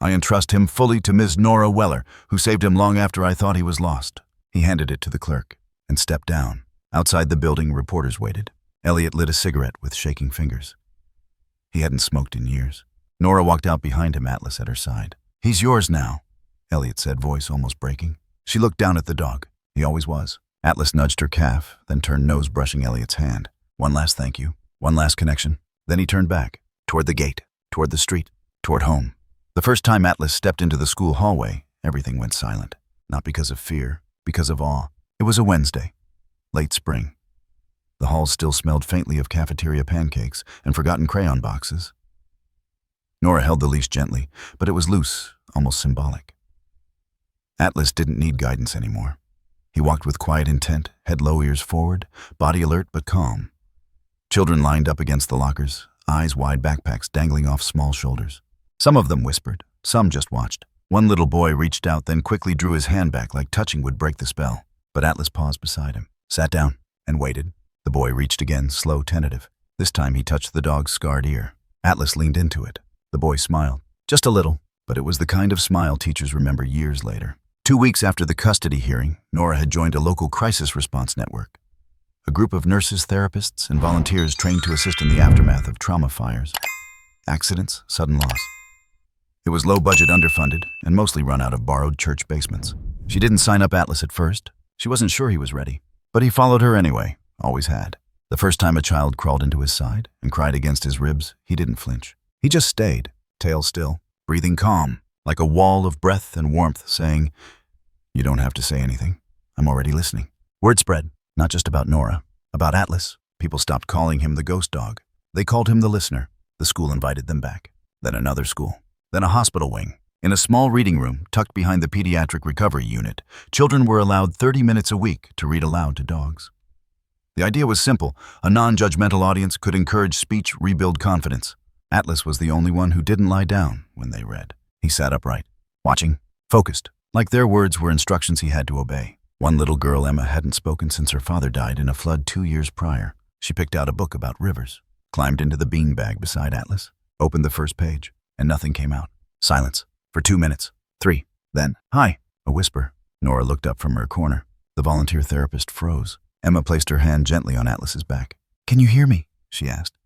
I entrust him fully to Ms. Nora Weller, who saved him long after I thought he was lost. He handed it to the clerk and stepped down. Outside the building, reporters waited. Elliot lit a cigarette with shaking fingers. He hadn't smoked in years. Nora walked out behind him, Atlas at her side. He's yours now, Elliot said, voice almost breaking. She looked down at the dog. He always was. Atlas nudged her calf, then turned nose brushing Elliot's hand. One last thank you. One last connection. Then he turned back, toward the gate, toward the street, toward home. The first time Atlas stepped into the school hallway, everything went silent. Not because of fear, because of awe. It was a Wednesday, late spring. The hall still smelled faintly of cafeteria pancakes and forgotten crayon boxes. Nora held the leash gently, but it was loose, almost symbolic. Atlas didn't need guidance anymore. He walked with quiet intent, head low, ears forward, body alert but calm. Children lined up against the lockers, eyes wide, backpacks dangling off small shoulders. Some of them whispered, some just watched. One little boy reached out, then quickly drew his hand back like touching would break the spell. But Atlas paused beside him, sat down, and waited. The boy reached again, slow, tentative. This time he touched the dog's scarred ear. Atlas leaned into it. The boy smiled. Just a little, but it was the kind of smile teachers remember years later. 2 weeks after the custody hearing, Nora had joined a local crisis response network. a group of nurses, therapists, and volunteers trained to assist in the aftermath of trauma fires. Accidents, sudden loss. It was low-budget, underfunded, and mostly run out of borrowed church basements. She didn't sign up Atlas at first. She wasn't sure he was ready. But he followed her anyway, always had. The first time a child crawled into his side and cried against his ribs, he didn't flinch. He just stayed, tail still, breathing calm, like a wall of breath and warmth, saying, "You don't have to say anything. I'm already listening." Word spread, not just about Nora, about Atlas. People stopped calling him the ghost dog. They called him the listener. The school invited them back. Then another school. Then a hospital wing. In a small reading room tucked behind the pediatric recovery unit, children were allowed 30 minutes a week to read aloud to dogs. The idea was simple. A non-judgmental audience could encourage speech, rebuild confidence. Atlas was the only one who didn't lie down when they read. He sat upright, watching, focused, like their words were instructions he had to obey. One little girl, Emma, hadn't spoken since her father died in a flood 2 years prior. She picked out a book about rivers, climbed into the beanbag beside Atlas, opened the first page, and nothing came out. Silence. For 2 minutes. 3. Then, "Hi," a whisper. Nora looked up from her corner. The volunteer therapist froze. Emma placed her hand gently on Atlas's back. "Can you hear me?" she asked.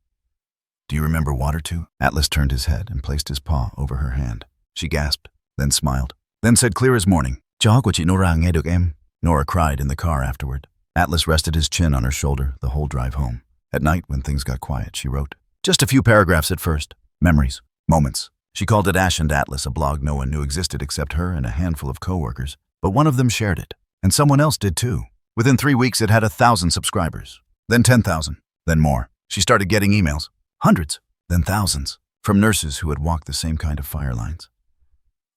"Do you remember water too?" Atlas turned his head and placed his paw over her hand. She gasped, then smiled, then said clear as morning, "Cho của chị Nora nghe được em." Nora cried in the car afterward. Atlas rested his chin on her shoulder the whole drive home. At night, when things got quiet, she wrote. Just a few paragraphs at first. Memories. Moments. She called it Ash and Atlas, a blog no one knew existed except her and a handful of coworkers. But one of them shared it. And someone else did too. Within 3 weeks, it had 1,000 subscribers. Then 10,000. Then more. She started getting emails. Hundreds. Then thousands. From nurses who had walked the same kind of fire lines.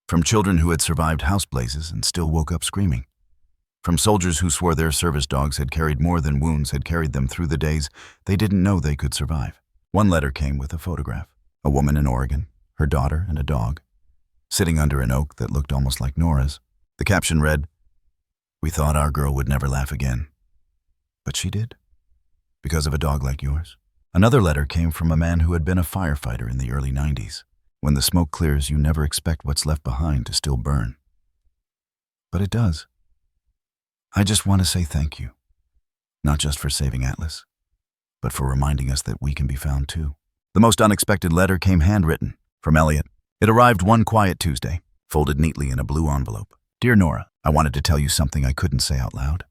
From children who had survived house blazes and still woke up screaming. From soldiers who swore their service dogs had carried more than wounds had carried them through the days they didn't know they could survive. One letter came with a photograph. A woman in Oregon, her daughter and a dog, sitting under an oak that looked almost like Nora's. The caption read, "We thought our girl would never laugh again. But she did. Because of a dog like yours." Another letter came from a man who had been a firefighter in the early 90s. When the smoke clears, you never expect what's left behind to still burn. But it does. I just want to say thank you. Not just for saving Atlas, but for reminding us that we can be found too. The most unexpected letter came handwritten, from Elliot. It arrived one quiet Tuesday, folded neatly in a blue envelope. "Dear Nora, I wanted to tell you something I couldn't say out loud.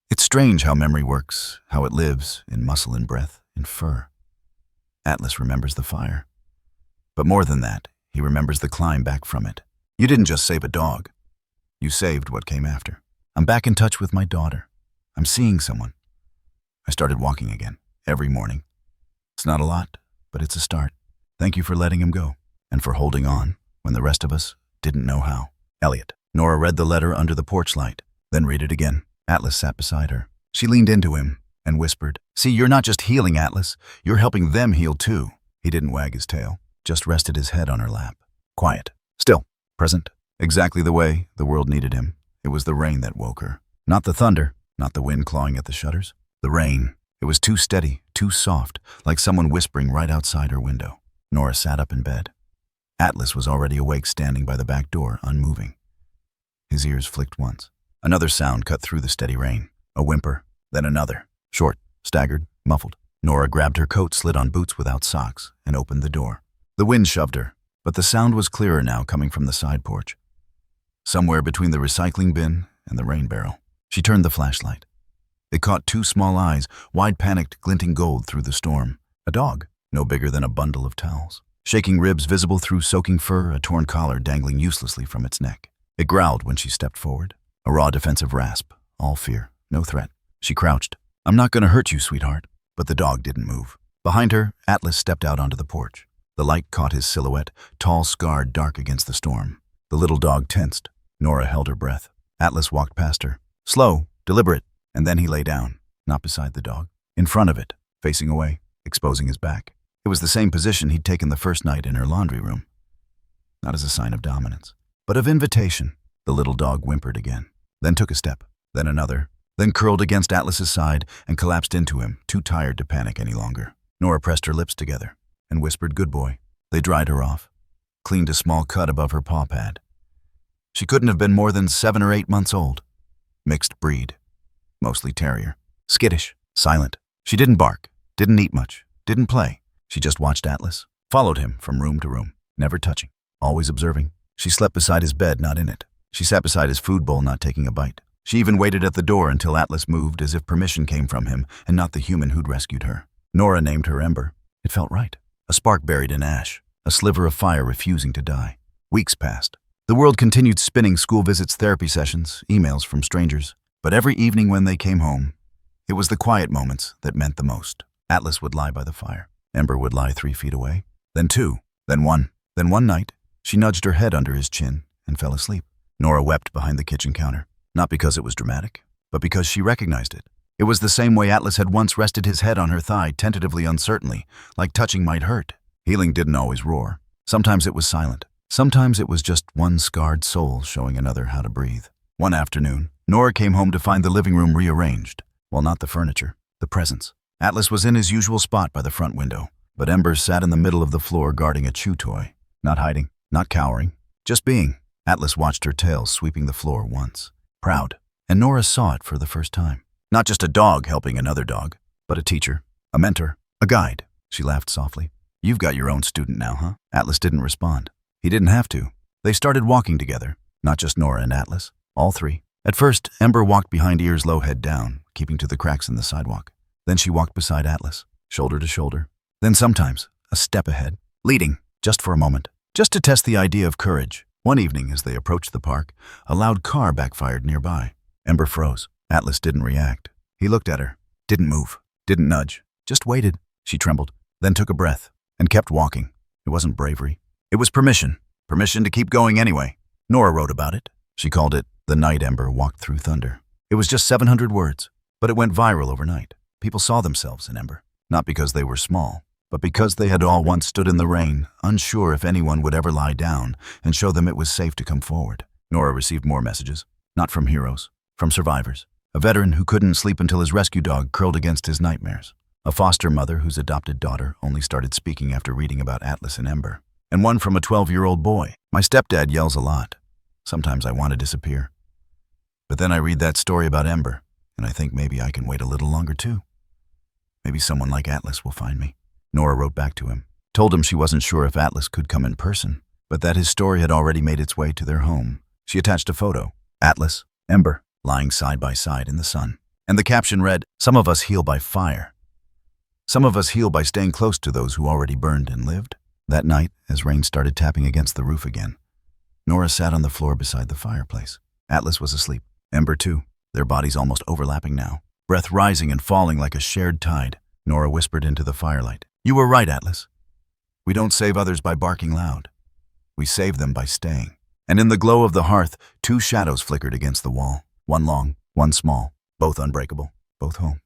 It's strange how memory works, how it lives in muscle and breath, in fur. Atlas remembers the fire. But more than that, he remembers the climb back from it. You didn't just save a dog. You saved what came after. I'm back in touch with my daughter. I'm seeing someone. I started walking again, every morning. It's not a lot, but it's a start. Thank you for letting him go, and for holding on when the rest of us didn't know how. Elliot." Nora read the letter under the porch light, then read it again. Atlas sat beside her. She leaned into him and whispered, "See, you're not just healing, Atlas. You're helping them heal too." He didn't wag his tail, just rested his head on her lap. Quiet. Still. Present. Exactly the way the world needed him. It was the rain that woke her. Not the thunder, not the wind clawing at the shutters. The rain. It was too steady, too soft, like someone whispering right outside her window. Nora sat up in bed. Atlas was already awake, standing by the back door, unmoving. His ears flicked once. Another sound cut through the steady rain. A whimper, then another. Short, staggered, muffled. Nora grabbed her coat, slid on boots without socks, and opened the door. The wind shoved her, but the sound was clearer now, coming from the side porch. Somewhere between the recycling bin and the rain barrel. She turned the flashlight. It caught 2 small eyes, wide, panicked, glinting gold through the storm. A dog, no bigger than a bundle of towels. Shaking ribs visible through soaking fur, a torn collar dangling uselessly from its neck. It growled when she stepped forward. A raw defensive rasp, all fear, no threat. She crouched. "I'm not going to hurt you, sweetheart." But the dog didn't move. Behind her, Atlas stepped out onto the porch. The light caught his silhouette, tall, scarred, dark against the storm. The little dog tensed. Nora held her breath. Atlas walked past her. Slow, deliberate, and then he lay down, not beside the dog. In front of it, facing away, exposing his back. It was the same position he'd taken the first night in her laundry room. Not as a sign of dominance, but of invitation. The little dog whimpered again, then took a step, then another, then curled against Atlas's side and collapsed into him, too tired to panic any longer. Nora pressed her lips together and whispered, "Good boy." They dried her off, cleaned a small cut above her paw pad. She couldn't have been more than 7 or 8 months old. Mixed breed, mostly terrier. skittish, silent. She didn't bark, didn't eat much, didn't play. She just watched Atlas, followed him from room to room, never touching, always observing. She slept beside his bed, not in it. She sat beside his food bowl, not taking a bite. She even waited at the door until Atlas moved, as if permission came from him and not the human who'd rescued her. Nora named her Ember. It felt right. A spark buried in ash, a sliver of fire refusing to die. Weeks passed. The world continued spinning: school visits, therapy sessions, emails from strangers. But every evening when they came home, it was the quiet moments that meant the most. Atlas would lie by the fire. Ember would lie 3 feet away, then 2, then 1. Then one night, she nudged her head under his chin and fell asleep. Nora wept behind the kitchen counter, not because it was dramatic, but because she recognized it. It was the same way Atlas had once rested his head on her thigh, tentatively, uncertainly, like touching might hurt. Healing didn't always roar. Sometimes it was silent. Sometimes it was just one scarred soul showing another how to breathe. One afternoon, Nora came home to find the living room rearranged. Well, not the furniture, the presents. Atlas was in his usual spot by the front window, but Ember sat in the middle of the floor guarding a chew toy. Not hiding, not cowering, just being. Atlas watched her tail sweeping the floor once, proud, and Nora saw it for the first time. Not just a dog helping another dog, but a teacher, a mentor, a guide. She laughed softly. "You've got your own student now, huh?" Atlas didn't respond. He didn't have to. They started walking together, not just Nora and Atlas, all three. At first, Ember walked behind, ears low, head down, keeping to the cracks in the sidewalk. Then she walked beside Atlas, shoulder to shoulder. Then sometimes, a step ahead, leading, just for a moment, just to test the idea of courage. One evening, as they approached the park, a loud car backfired nearby. Ember froze. Atlas didn't react. He looked at her, didn't move, didn't nudge, just waited. She trembled, then took a breath, and kept walking. It wasn't bravery. It was permission. Permission to keep going anyway. Nora wrote about it. She called it "The Night Ember Walked Through Thunder." It was just 700 words, but it went viral overnight. People saw themselves in Ember, not because they were small, but because they had all once stood in the rain, unsure if anyone would ever lie down and show them it was safe to come forward. Nora received more messages, not from heroes, from survivors. A veteran who couldn't sleep until his rescue dog curled against his nightmares. A foster mother whose adopted daughter only started speaking after reading about Atlas and Ember. And one from a 12-year-old boy. "My stepdad yells a lot. Sometimes I want to disappear. But then I read that story about Ember, and I think maybe I can wait a little longer too. Maybe someone like Atlas will find me." Nora wrote back to him, told him she wasn't sure if Atlas could come in person, but that his story had already made its way to their home. She attached a photo. Atlas, Ember, lying side by side in the sun. And the caption read, "Some of us heal by fire. Some of us heal by staying close to those who already burned and lived." That night, as rain started tapping against the roof again, Nora sat on the floor beside the fireplace. Atlas was asleep. Ember too, their bodies almost overlapping now, breath rising and falling like a shared tide. Nora whispered into the firelight, "You were right, Atlas. We don't save others by barking loud. We save them by staying." And in the glow of the hearth, 2 shadows flickered against the wall. One long, one small, both unbreakable, both home.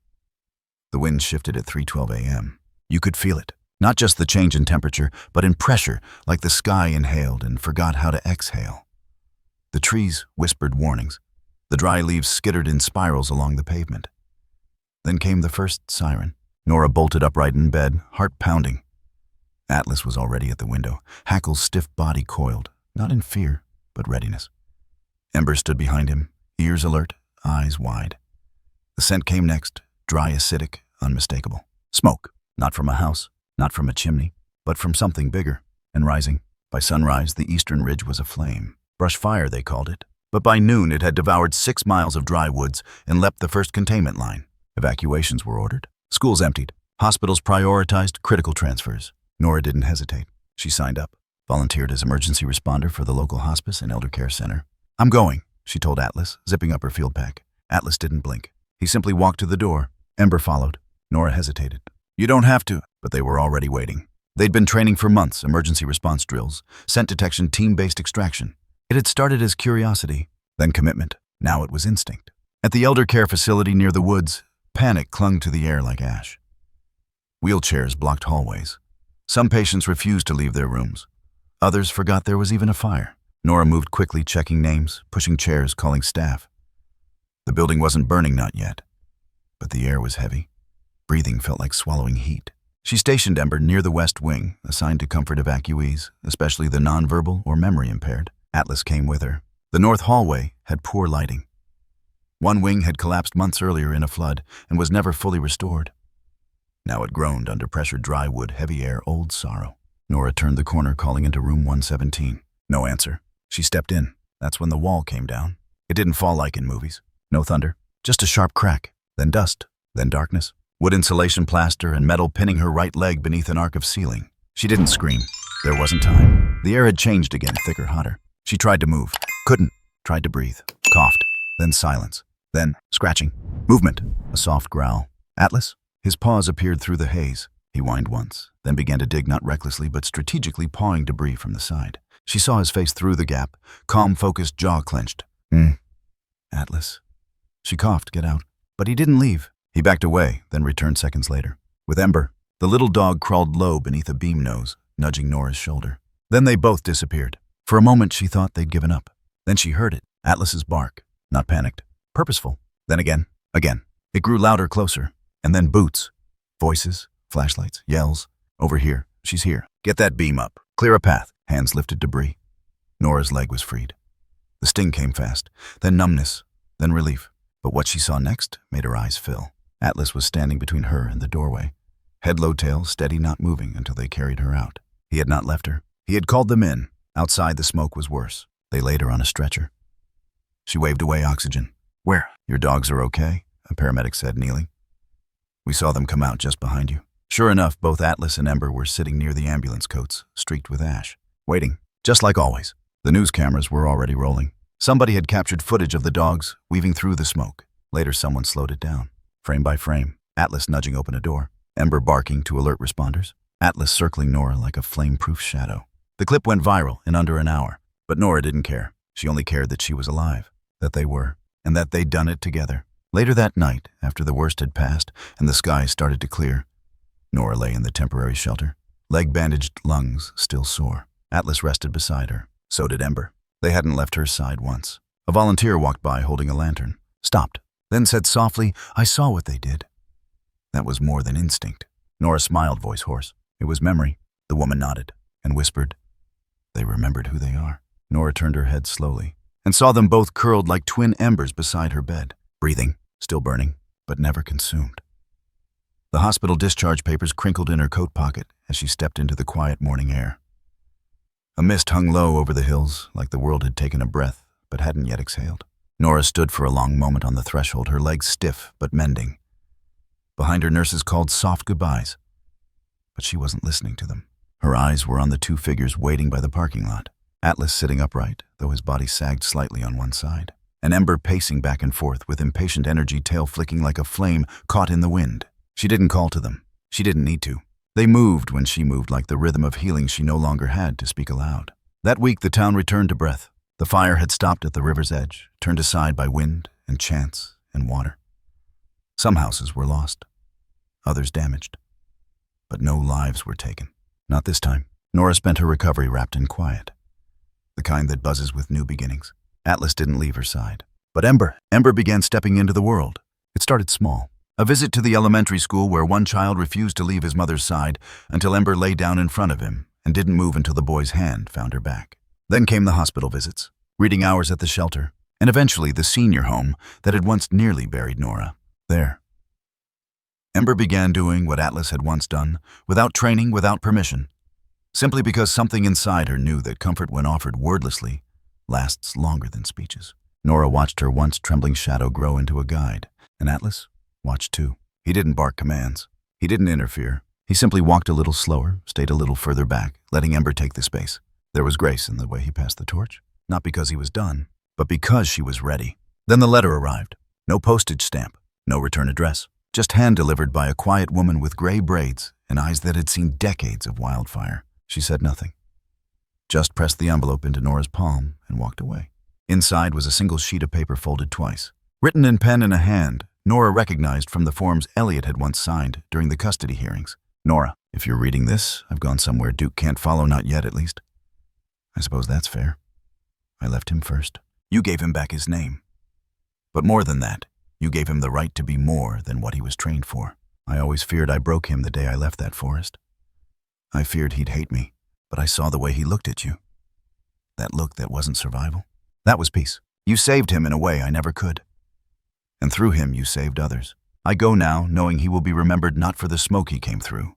The wind shifted at 3:12 a.m. You could feel it. Not just the change in temperature, but in pressure, like the sky inhaled and forgot how to exhale. The trees whispered warnings. The dry leaves skittered in spirals along the pavement. Then came the first siren. Nora bolted upright in bed, heart pounding. Atlas was already at the window, Hackle's stiff body coiled, not in fear, but readiness. Ember stood behind him, ears alert, eyes wide. The scent came next, dry, acidic, unmistakable. Smoke, not from a house, not from a chimney, but from something bigger and rising. By sunrise, the eastern ridge was aflame. Brush fire, they called it. But by noon, it had devoured 6 miles of dry woods and leapt the first containment line. Evacuations were ordered. Schools emptied. Hospitals prioritized critical transfers. Nora didn't hesitate. She signed up, volunteered as emergency responder for the local hospice and elder care center. "I'm going," she told Atlas, zipping up her field pack. Atlas didn't blink. He simply walked to the door. Ember followed. Nora hesitated. "You don't have to." But they were already waiting. They'd been training for months, emergency response drills, scent detection, team-based extraction. It had started as curiosity, then commitment. Now it was instinct. At the elder care facility near the woods, panic clung to the air like ash. Wheelchairs blocked hallways. Some patients refused to leave their rooms. Others forgot there was even a fire. Nora moved quickly, checking names, pushing chairs, calling staff. The building wasn't burning, not yet. But the air was heavy. Breathing felt like swallowing heat. She stationed Ember near the west wing, assigned to comfort evacuees, especially the nonverbal or memory impaired. Atlas came with her. The north hallway had poor lighting. One wing had collapsed months earlier in a flood and was never fully restored. Now it groaned under pressure, dry wood, heavy air, old sorrow. Nora turned the corner, calling into room 117. No answer. She stepped in. That's when the wall came down. It didn't fall like in movies. No thunder. Just a sharp crack. Then dust. Then darkness. Wood insulation plaster and metal pinning her right leg beneath an arc of ceiling. She didn't scream. There wasn't time. The air had changed again, thicker, hotter. She tried to move. Couldn't. Tried to breathe. Coughed. Then silence. Then scratching. Movement. A soft growl. Atlas? His paws appeared through the haze. He whined once, then began to dig, not recklessly but strategically, pawing debris from the side. She saw his face through the gap, calm, focused, jaw clenched. Atlas. She coughed, get out. But he didn't leave. He backed away, then returned seconds later. With Ember, the little dog crawled low beneath a beam nose, nudging Nora's shoulder. Then they both disappeared. For a moment she thought they'd given up. Then she heard it. Atlas's bark. Not panicked. Purposeful. Then again. Again. It grew louder, closer. And then boots. Voices. Flashlights. Yells. Over here. She's here. Get that beam up. Clear a path. Hands lifted debris. Nora's leg was freed. The sting came fast. Then numbness. Then relief. But what she saw next made her eyes fill. Atlas was standing between her and the doorway. Head low, tail steady, not moving until they carried her out. He had not left her. He had called them in. Outside, the smoke was worse. They laid her on a stretcher. She waved away oxygen. Where? Your dogs are okay, a paramedic said, kneeling. We saw them come out just behind you. Sure enough, both Atlas and Ember were sitting near the ambulance coats, streaked with ash, waiting, just like always. The news cameras were already rolling. Somebody had captured footage of the dogs weaving through the smoke. Later, someone slowed it down, frame by frame. Atlas nudging open a door, Ember barking to alert responders, Atlas circling Nora like a flame-proof shadow. The clip went viral in under an hour, but Nora didn't care. She only cared that she was alive, that they were, and that they'd done it together. Later that night, after the worst had passed and the sky started to clear, Nora lay in the temporary shelter, leg bandaged, lungs still sore. Atlas rested beside her. So did Ember. They hadn't left her side once. A volunteer walked by holding a lantern, stopped, then said softly, I saw what they did. That was more than instinct. Nora smiled, voice hoarse. It was memory. The woman nodded and whispered, They remembered who they are. Nora turned her head slowly and saw them both curled like twin embers beside her bed, breathing, still burning, but never consumed. The hospital discharge papers crinkled in her coat pocket as she stepped into the quiet morning air. A mist hung low over the hills, like the world had taken a breath, but hadn't yet exhaled. Nora stood for a long moment on the threshold, her legs stiff but mending. Behind her, nurses called soft goodbyes, but she wasn't listening to them. Her eyes were on the two figures waiting by the parking lot. Atlas sitting upright, though his body sagged slightly on one side. And Ember pacing back and forth with impatient energy, tail flicking like a flame caught in the wind. She didn't call to them. She didn't need to. They moved when she moved, like the rhythm of healing she no longer had to speak aloud. That week, the town returned to breath. The fire had stopped at the river's edge, turned aside by wind and chance and water. Some houses were lost, others damaged. But no lives were taken. Not this time. Nora spent her recovery wrapped in quiet, the kind that buzzes with new beginnings. Atlas didn't leave her side. But Ember began stepping into the world. It started small. A visit to the elementary school where one child refused to leave his mother's side until Ember lay down in front of him and didn't move until the boy's hand found her back. Then came the hospital visits, reading hours at the shelter, and eventually the senior home that had once nearly buried Nora. There. Ember began doing what Atlas had once done, without training, without permission, simply because something inside her knew that comfort, when offered wordlessly, lasts longer than speeches. Nora watched her once trembling shadow grow into a guide, and Atlas watched too. He didn't bark commands. He didn't interfere. He simply walked a little slower, stayed a little further back, letting Ember take the space. There was grace in the way he passed the torch, not because he was done, but because she was ready. Then the letter arrived. No postage stamp, no return address, just hand-delivered by a quiet woman with gray braids and eyes that had seen decades of wildfire. She said nothing, just pressed the envelope into Nora's palm and walked away. Inside was a single sheet of paper folded twice. Written in pen in a hand, Nora recognized from the forms Elliot had once signed during the custody hearings. Nora, if you're reading this, I've gone somewhere Duke can't follow, not yet at least. I suppose that's fair. I left him first. You gave him back his name. But more than that, you gave him the right to be more than what he was trained for. I always feared I broke him the day I left that forest. I feared he'd hate me, but I saw the way he looked at you. That look that wasn't survival. That was peace. You saved him in a way I never could. and through him you saved others. I go now, knowing he will be remembered not for the smoke he came through,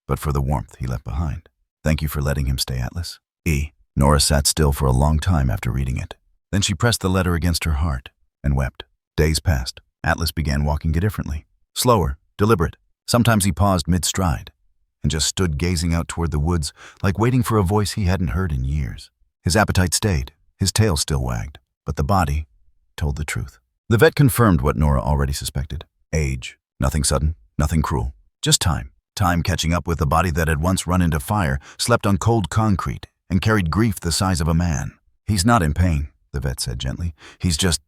but for the warmth he left behind. Thank you for letting him stay, Atlas. E. Nora sat still for a long time after reading it. Then she pressed the letter against her heart and wept. Days passed. Atlas began walking differently. Slower, deliberate. Sometimes he paused mid-stride and just stood gazing out toward the woods like waiting for a voice he hadn't heard in years. His appetite stayed. His tail still wagged, but the body told the truth. The vet confirmed what Nora already suspected. Age. Nothing sudden, nothing cruel. Just time. Time catching up with the body that had once run into fire, slept on cold concrete, and carried grief the size of a man. He's not in pain, the vet said gently. He's just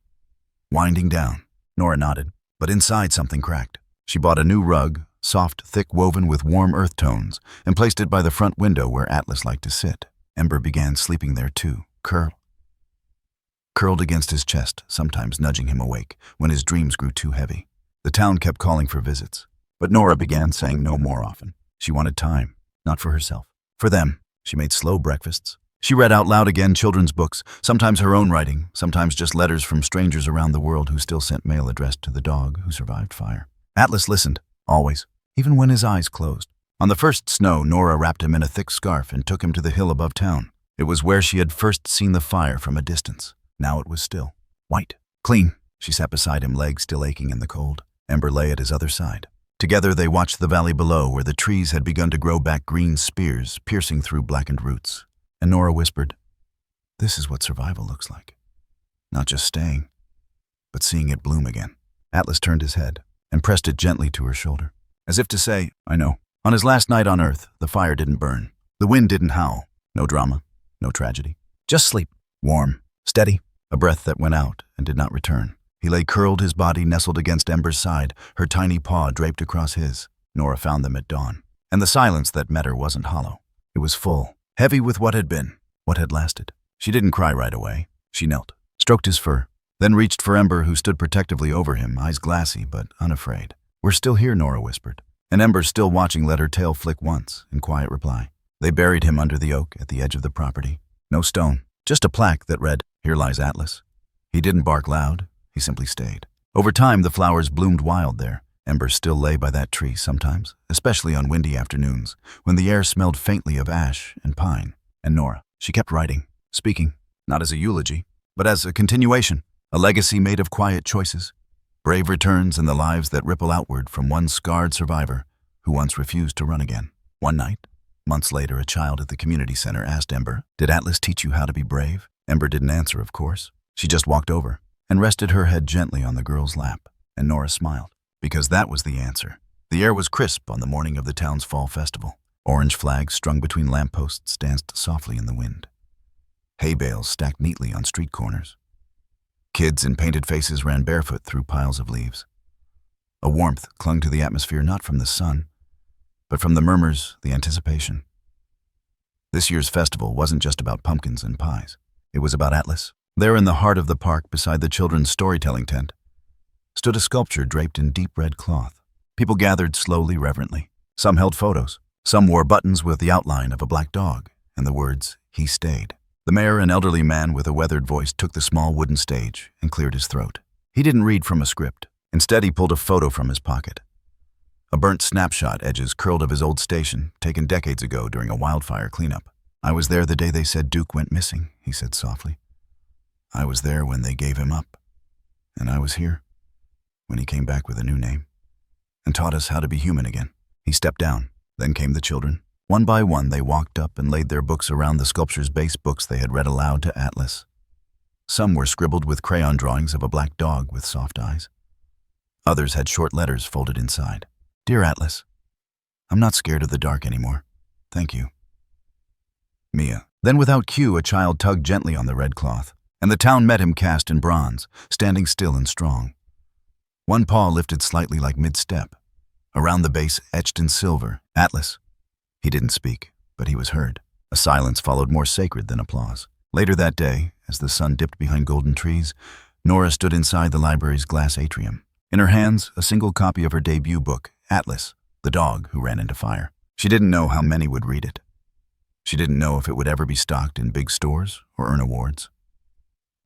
winding down. Nora nodded, but inside something cracked. She bought a new rug, soft, thick woven with warm earth tones, and placed it by the front window where Atlas liked to sit. Ember began sleeping there too, curled against his chest, sometimes nudging him awake when his dreams grew too heavy. The town kept calling for visits, but Nora began saying no more often. She wanted time, not for herself. For them. She made slow breakfasts. She read out loud again children's books, sometimes her own writing, sometimes just letters from strangers around the world who still sent mail addressed to the dog who survived fire. Atlas listened, always, even when his eyes closed. On the first snow, Nora wrapped him in a thick scarf and took him to the hill above town. It was where she had first seen the fire from a distance. Now it was still. White. Clean. She sat beside him, legs still aching in the cold. Ember lay at his other side. Together they watched the valley below where the trees had begun to grow back green spears piercing through blackened roots. And Nora whispered, "This is what survival looks like. Not just staying, but seeing it bloom again." Atlas turned his head and pressed it gently to her shoulder, as if to say, "I know." On his last night on Earth, the fire didn't burn. The wind didn't howl. No drama, no tragedy. Just sleep. Warm, steady, a breath that went out and did not return. He lay curled, his body nestled against Ember's side, her tiny paw draped across his. Nora found them at dawn. And the silence that met her wasn't hollow. It was full, heavy with what had been, what had lasted. She didn't cry right away. She knelt, stroked his fur, then reached for Ember, who stood protectively over him, eyes glassy but unafraid. "We're still here," Nora whispered. And Ember, still watching, let her tail flick once, in quiet reply. They buried him under the oak at the edge of the property. No stone, just a plaque that read, "Here lies Atlas." He didn't bark loud. He simply stayed. Over time, the flowers bloomed wild there. Ember still lay by that tree sometimes, especially on windy afternoons, when the air smelled faintly of ash and pine. And Nora, she kept writing, speaking, not as a eulogy, but as a continuation, a legacy made of quiet choices, brave returns, and the lives that ripple outward from one scarred survivor who once refused to run again. One night, months later, a child at the community center asked Ember, "Did Atlas teach you how to be brave?" Ember didn't answer, of course. She just walked over and rested her head gently on the girl's lap, and Nora smiled, because that was the answer. The air was crisp on the morning of the town's fall festival. Orange flags strung between lampposts danced softly in the wind. Hay bales stacked neatly on street corners. Kids in painted faces ran barefoot through piles of leaves. A warmth clung to the atmosphere, not from the sun, but from the murmurs, the anticipation. This year's festival wasn't just about pumpkins and pies. It was about Atlas. There in the heart of the park, beside the children's storytelling tent, stood a sculpture draped in deep red cloth. People gathered slowly, reverently. Some held photos. Some wore buttons with the outline of a black dog and the words, "He stayed." The mayor, an elderly man with a weathered voice, took the small wooden stage and cleared his throat. He didn't read from a script. Instead, he pulled a photo from his pocket. A burnt snapshot, edges curled, of his old station, taken decades ago during a wildfire cleanup. "I was there the day they said Duke went missing," he said softly. "I was there when they gave him up. And I was here when he came back with a new name and taught us how to be human again." He stepped down. Then came the children. One by one, they walked up and laid their books around the sculpture's base, books they had read aloud to Atlas. Some were scribbled with crayon drawings of a black dog with soft eyes. Others had short letters folded inside. "Dear Atlas, I'm not scared of the dark anymore. Thank you. Mia." Then without cue, a child tugged gently on the red cloth, and the town met him, cast in bronze, standing still and strong. One paw lifted slightly like mid-step. Around the base, etched in silver, "Atlas." He didn't speak, but he was heard. A silence followed, more sacred than applause. Later that day, as the sun dipped behind golden trees, Nora stood inside the library's glass atrium. In her hands, a single copy of her debut book, Atlas, the dog who ran into fire. She didn't know how many would read it. She didn't know if it would ever be stocked in big stores or earn awards.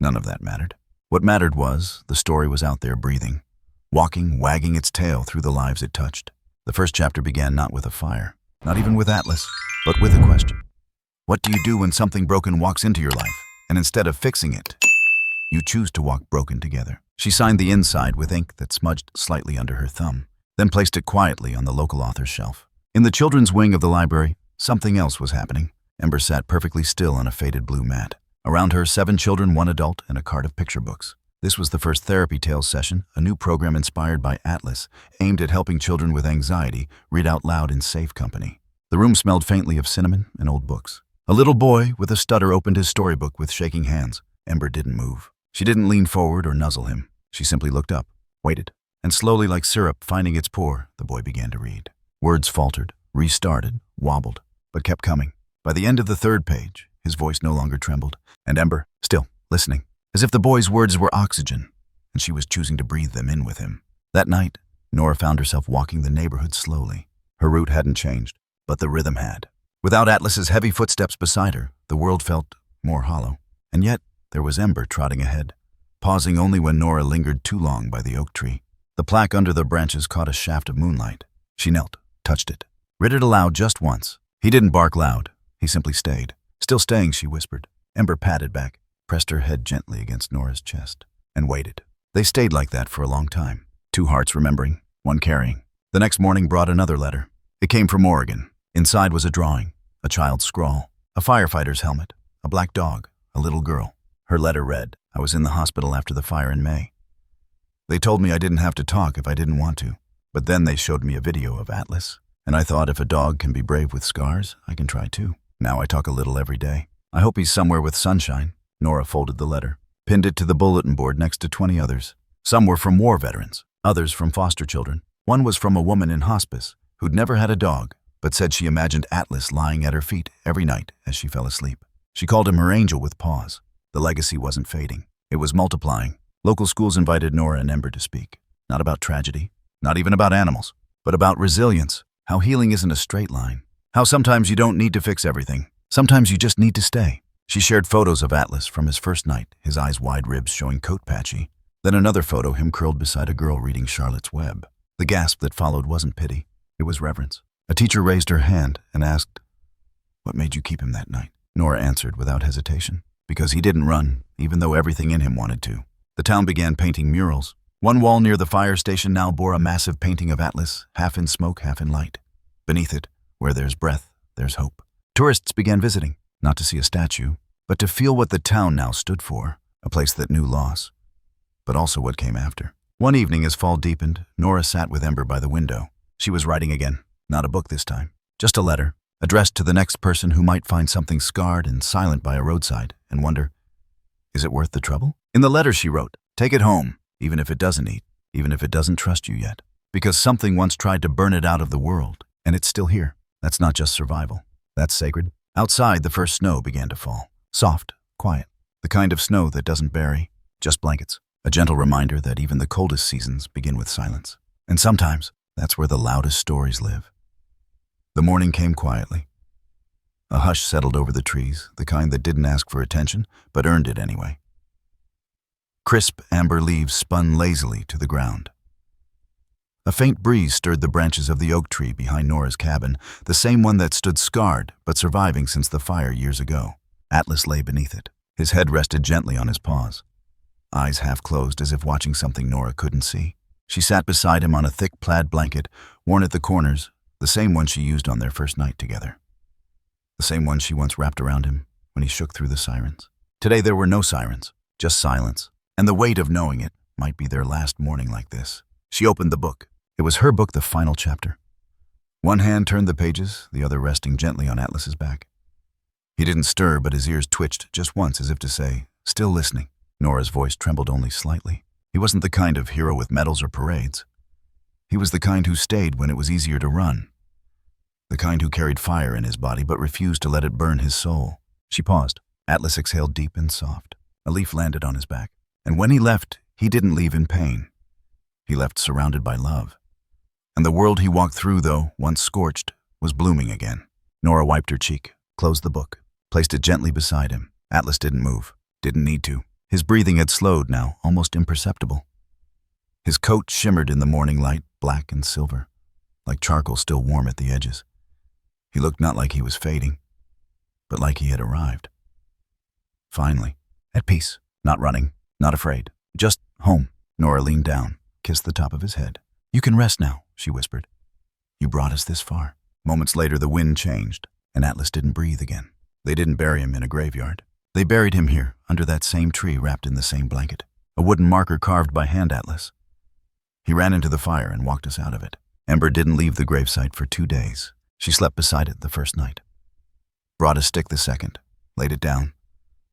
None of that mattered. What mattered was, the story was out there breathing, walking, wagging its tail through the lives it touched. The first chapter began not with a fire, not even with Atlas, but with a question. What do you do when something broken walks into your life, and instead of fixing it, you choose to walk broken together? She signed the inside with ink that smudged slightly under her thumb, then placed it quietly on the local author's shelf. In the children's wing of the library, something else was happening. Ember sat perfectly still on a faded blue mat. Around her, 7 children, 1 adult, and a cart of picture books. This was the first Therapy Tales session, a new program inspired by Atlas, aimed at helping children with anxiety read out loud in safe company. The room smelled faintly of cinnamon and old books. A little boy with a stutter opened his storybook with shaking hands. Ember didn't move. She didn't lean forward or nuzzle him. She simply looked up, waited, and slowly, like syrup finding its pour, the boy began to read. Words faltered, restarted, wobbled, but kept coming. By the end of the 3rd page, his voice no longer trembled, and Ember, still listening, as if the boy's words were oxygen, and she was choosing to breathe them in with him. That night, Nora found herself walking the neighborhood slowly. Her route hadn't changed, but the rhythm had. Without Atlas's heavy footsteps beside her, the world felt more hollow. And yet, there was Ember trotting ahead, pausing only when Nora lingered too long by the oak tree. The plaque under the branches caught a shaft of moonlight. She knelt, touched it, read it aloud just once. He didn't bark loud. He simply stayed. Still staying, she whispered. Ember patted back, pressed her head gently against Nora's chest, and waited. They stayed like that for a long time. 2 hearts remembering, 1 carrying. The next morning brought another letter. It came from Oregon. Inside was a drawing, a child's scrawl, a firefighter's helmet, a black dog, a little girl. Her letter read, I was in the hospital after the fire in May. They told me I didn't have to talk if I didn't want to, but then they showed me a video of Atlas, and I thought if a dog can be brave with scars, I can try too. Now I talk a little every day. I hope he's somewhere with sunshine. Nora folded the letter, pinned it to the bulletin board next to 20 others. Some were from war veterans, others from foster children. One was from a woman in hospice who'd never had a dog, but said she imagined Atlas lying at her feet every night as she fell asleep. She called him her angel with paws. The legacy wasn't fading. It was multiplying. Local schools invited Nora and Ember to speak. Not about tragedy, not even about animals, but about resilience, how healing isn't a straight line, how sometimes you don't need to fix everything. Sometimes you just need to stay. She shared photos of Atlas from his first night, his eyes wide, ribs showing coat patchy. Then another photo, him curled beside a girl reading Charlotte's Web. The gasp that followed wasn't pity. It was reverence. A teacher raised her hand and asked, "What made you keep him that night?" Nora answered without hesitation. Because he didn't run, even though everything in him wanted to. The town began painting murals. One wall near the fire station now bore a massive painting of Atlas, half in smoke, half in light. Beneath it, where there's breath, there's hope. Tourists began visiting, not to see a statue, but to feel what the town now stood for, a place that knew loss, but also what came after. One evening as fall deepened, Nora sat with Ember by the window. She was writing again, not a book this time, just a letter, addressed to the next person who might find something scarred and silent by a roadside and wonder, is it worth the trouble? In the letter she wrote, take it home, even if it doesn't eat, even if it doesn't trust you yet, because something once tried to burn it out of the world, and it's still here. That's not just survival. That's sacred. Outside, the first snow began to fall. Soft, quiet, the kind of snow that doesn't bury, just blankets. A gentle reminder that even the coldest seasons begin with silence. And sometimes, that's where the loudest stories live. The morning came quietly. A hush settled over the trees, the kind that didn't ask for attention, but earned it anyway. Crisp amber leaves spun lazily to the ground. A faint breeze stirred the branches of the oak tree behind Nora's cabin, the same one that stood scarred but surviving since the fire years ago. Atlas lay beneath it. His head rested gently on his paws, eyes half closed as if watching something Nora couldn't see. She sat beside him on a thick plaid blanket, worn at the corners, the same one she used on their first night together. The same one she once wrapped around him when he shook through the sirens. Today there were no sirens, just silence, and the weight of knowing it might be their last morning like this. She opened the book. It was her book, the final chapter. One hand turned the pages, the other resting gently on Atlas's back. He didn't stir, but his ears twitched just once as if to say, still listening. Nora's voice trembled only slightly. He wasn't the kind of hero with medals or parades. He was the kind who stayed when it was easier to run. The kind who carried fire in his body but refused to let it burn his soul. She paused. Atlas exhaled deep and soft. A leaf landed on his back. And when he left, he didn't leave in pain. He left surrounded by love. And the world he walked through, though once scorched, was blooming again. Nora wiped her cheek, closed the book, placed it gently beside him. Atlas didn't move, didn't need to. His breathing had slowed now, almost imperceptible. His coat shimmered in the morning light, black and silver, like charcoal still warm at the edges. He looked not like he was fading, but like he had arrived. Finally, at peace, not running, not afraid, just home. Nora leaned down, kissed the top of his head. "You can rest now," she whispered. "You brought us this far." Moments later, the wind changed, and Atlas didn't breathe again. They didn't bury him in a graveyard. They buried him here, under that same tree, wrapped in the same blanket, a wooden marker carved by hand, Atlas. He ran into the fire and walked us out of it. Ember didn't leave the gravesite for 2 days. She slept beside it the first night. Brought a stick the second, laid it down,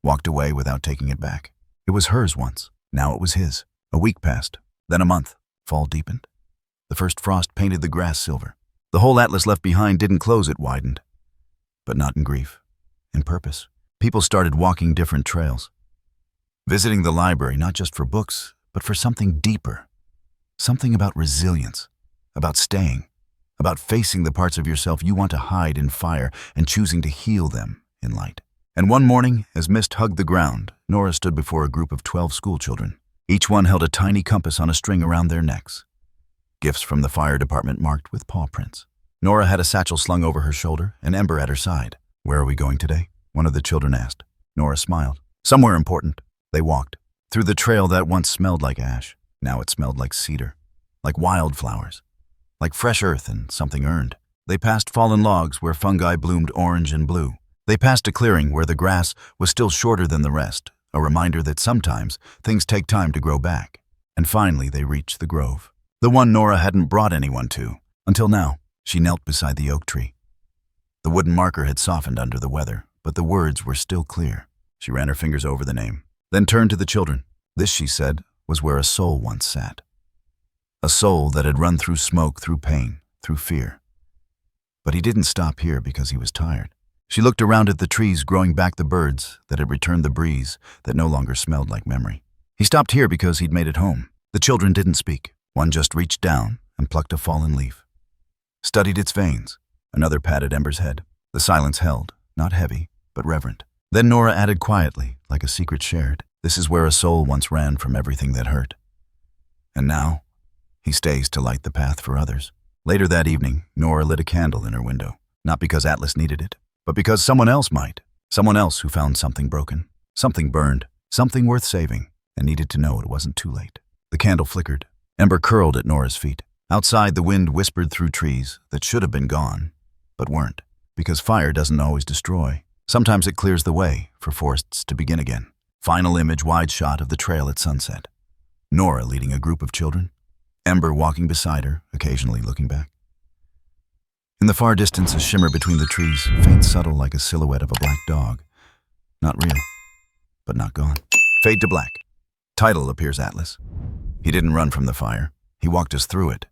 walked away without taking it back. It was hers once. Now it was his. A week passed, then a month. Fall deepened. The first frost painted the grass silver. The hole Atlas left behind didn't close, it widened. But not in grief, in purpose. People started walking different trails. Visiting the library, not just for books, but for something deeper. Something about resilience, about staying, about facing the parts of yourself you want to hide in fire and choosing to heal them in light. And one morning, as mist hugged the ground, Nora stood before a group of 12 schoolchildren. Each one held a tiny compass on a string around their necks. Gifts from the fire department marked with paw prints. Nora had a satchel slung over her shoulder and Ember at her side. "Where are we going today?" one of the children asked. Nora smiled. "Somewhere important." They walked through the trail that once smelled like ash. Now it smelled like cedar, like wildflowers, like fresh earth and something earned. They passed fallen logs where fungi bloomed orange and blue. They passed a clearing where the grass was still shorter than the rest, a reminder that sometimes things take time to grow back. And finally they reached the grove, the one Nora hadn't brought anyone to. Until now, she knelt beside the oak tree. The wooden marker had softened under the weather, but the words were still clear. She ran her fingers over the name, then turned to the children. This, she said, was where a soul once sat. A soul that had run through smoke, through pain, through fear. But he didn't stop here because he was tired. She looked around at the trees growing back the birds that had returned the breeze that no longer smelled like memory. He stopped here because he'd made it home. The children didn't speak. One just reached down and plucked a fallen leaf. Studied its veins. Another patted Ember's head. The silence held, not heavy, but reverent. Then Nora added quietly, like a secret shared, "This is where a soul once ran from everything that hurt. And now, he stays to light the path for others." Later that evening, Nora lit a candle in her window, not because Atlas needed it, but because someone else might. Someone else who found something broken, something burned, something worth saving, and needed to know it wasn't too late. The candle flickered. Ember curled at Nora's feet. Outside, the wind whispered through trees that should have been gone, but weren't, because fire doesn't always destroy. Sometimes it clears the way for forests to begin again. Final image, wide shot of the trail at sunset. Nora leading a group of children. Ember walking beside her, occasionally looking back. In the far distance, a shimmer between the trees, faint, subtle, like a silhouette of a black dog. Not real, but not gone. Fade to black. Title appears Atlas. He didn't run from the fire. He walked us through it,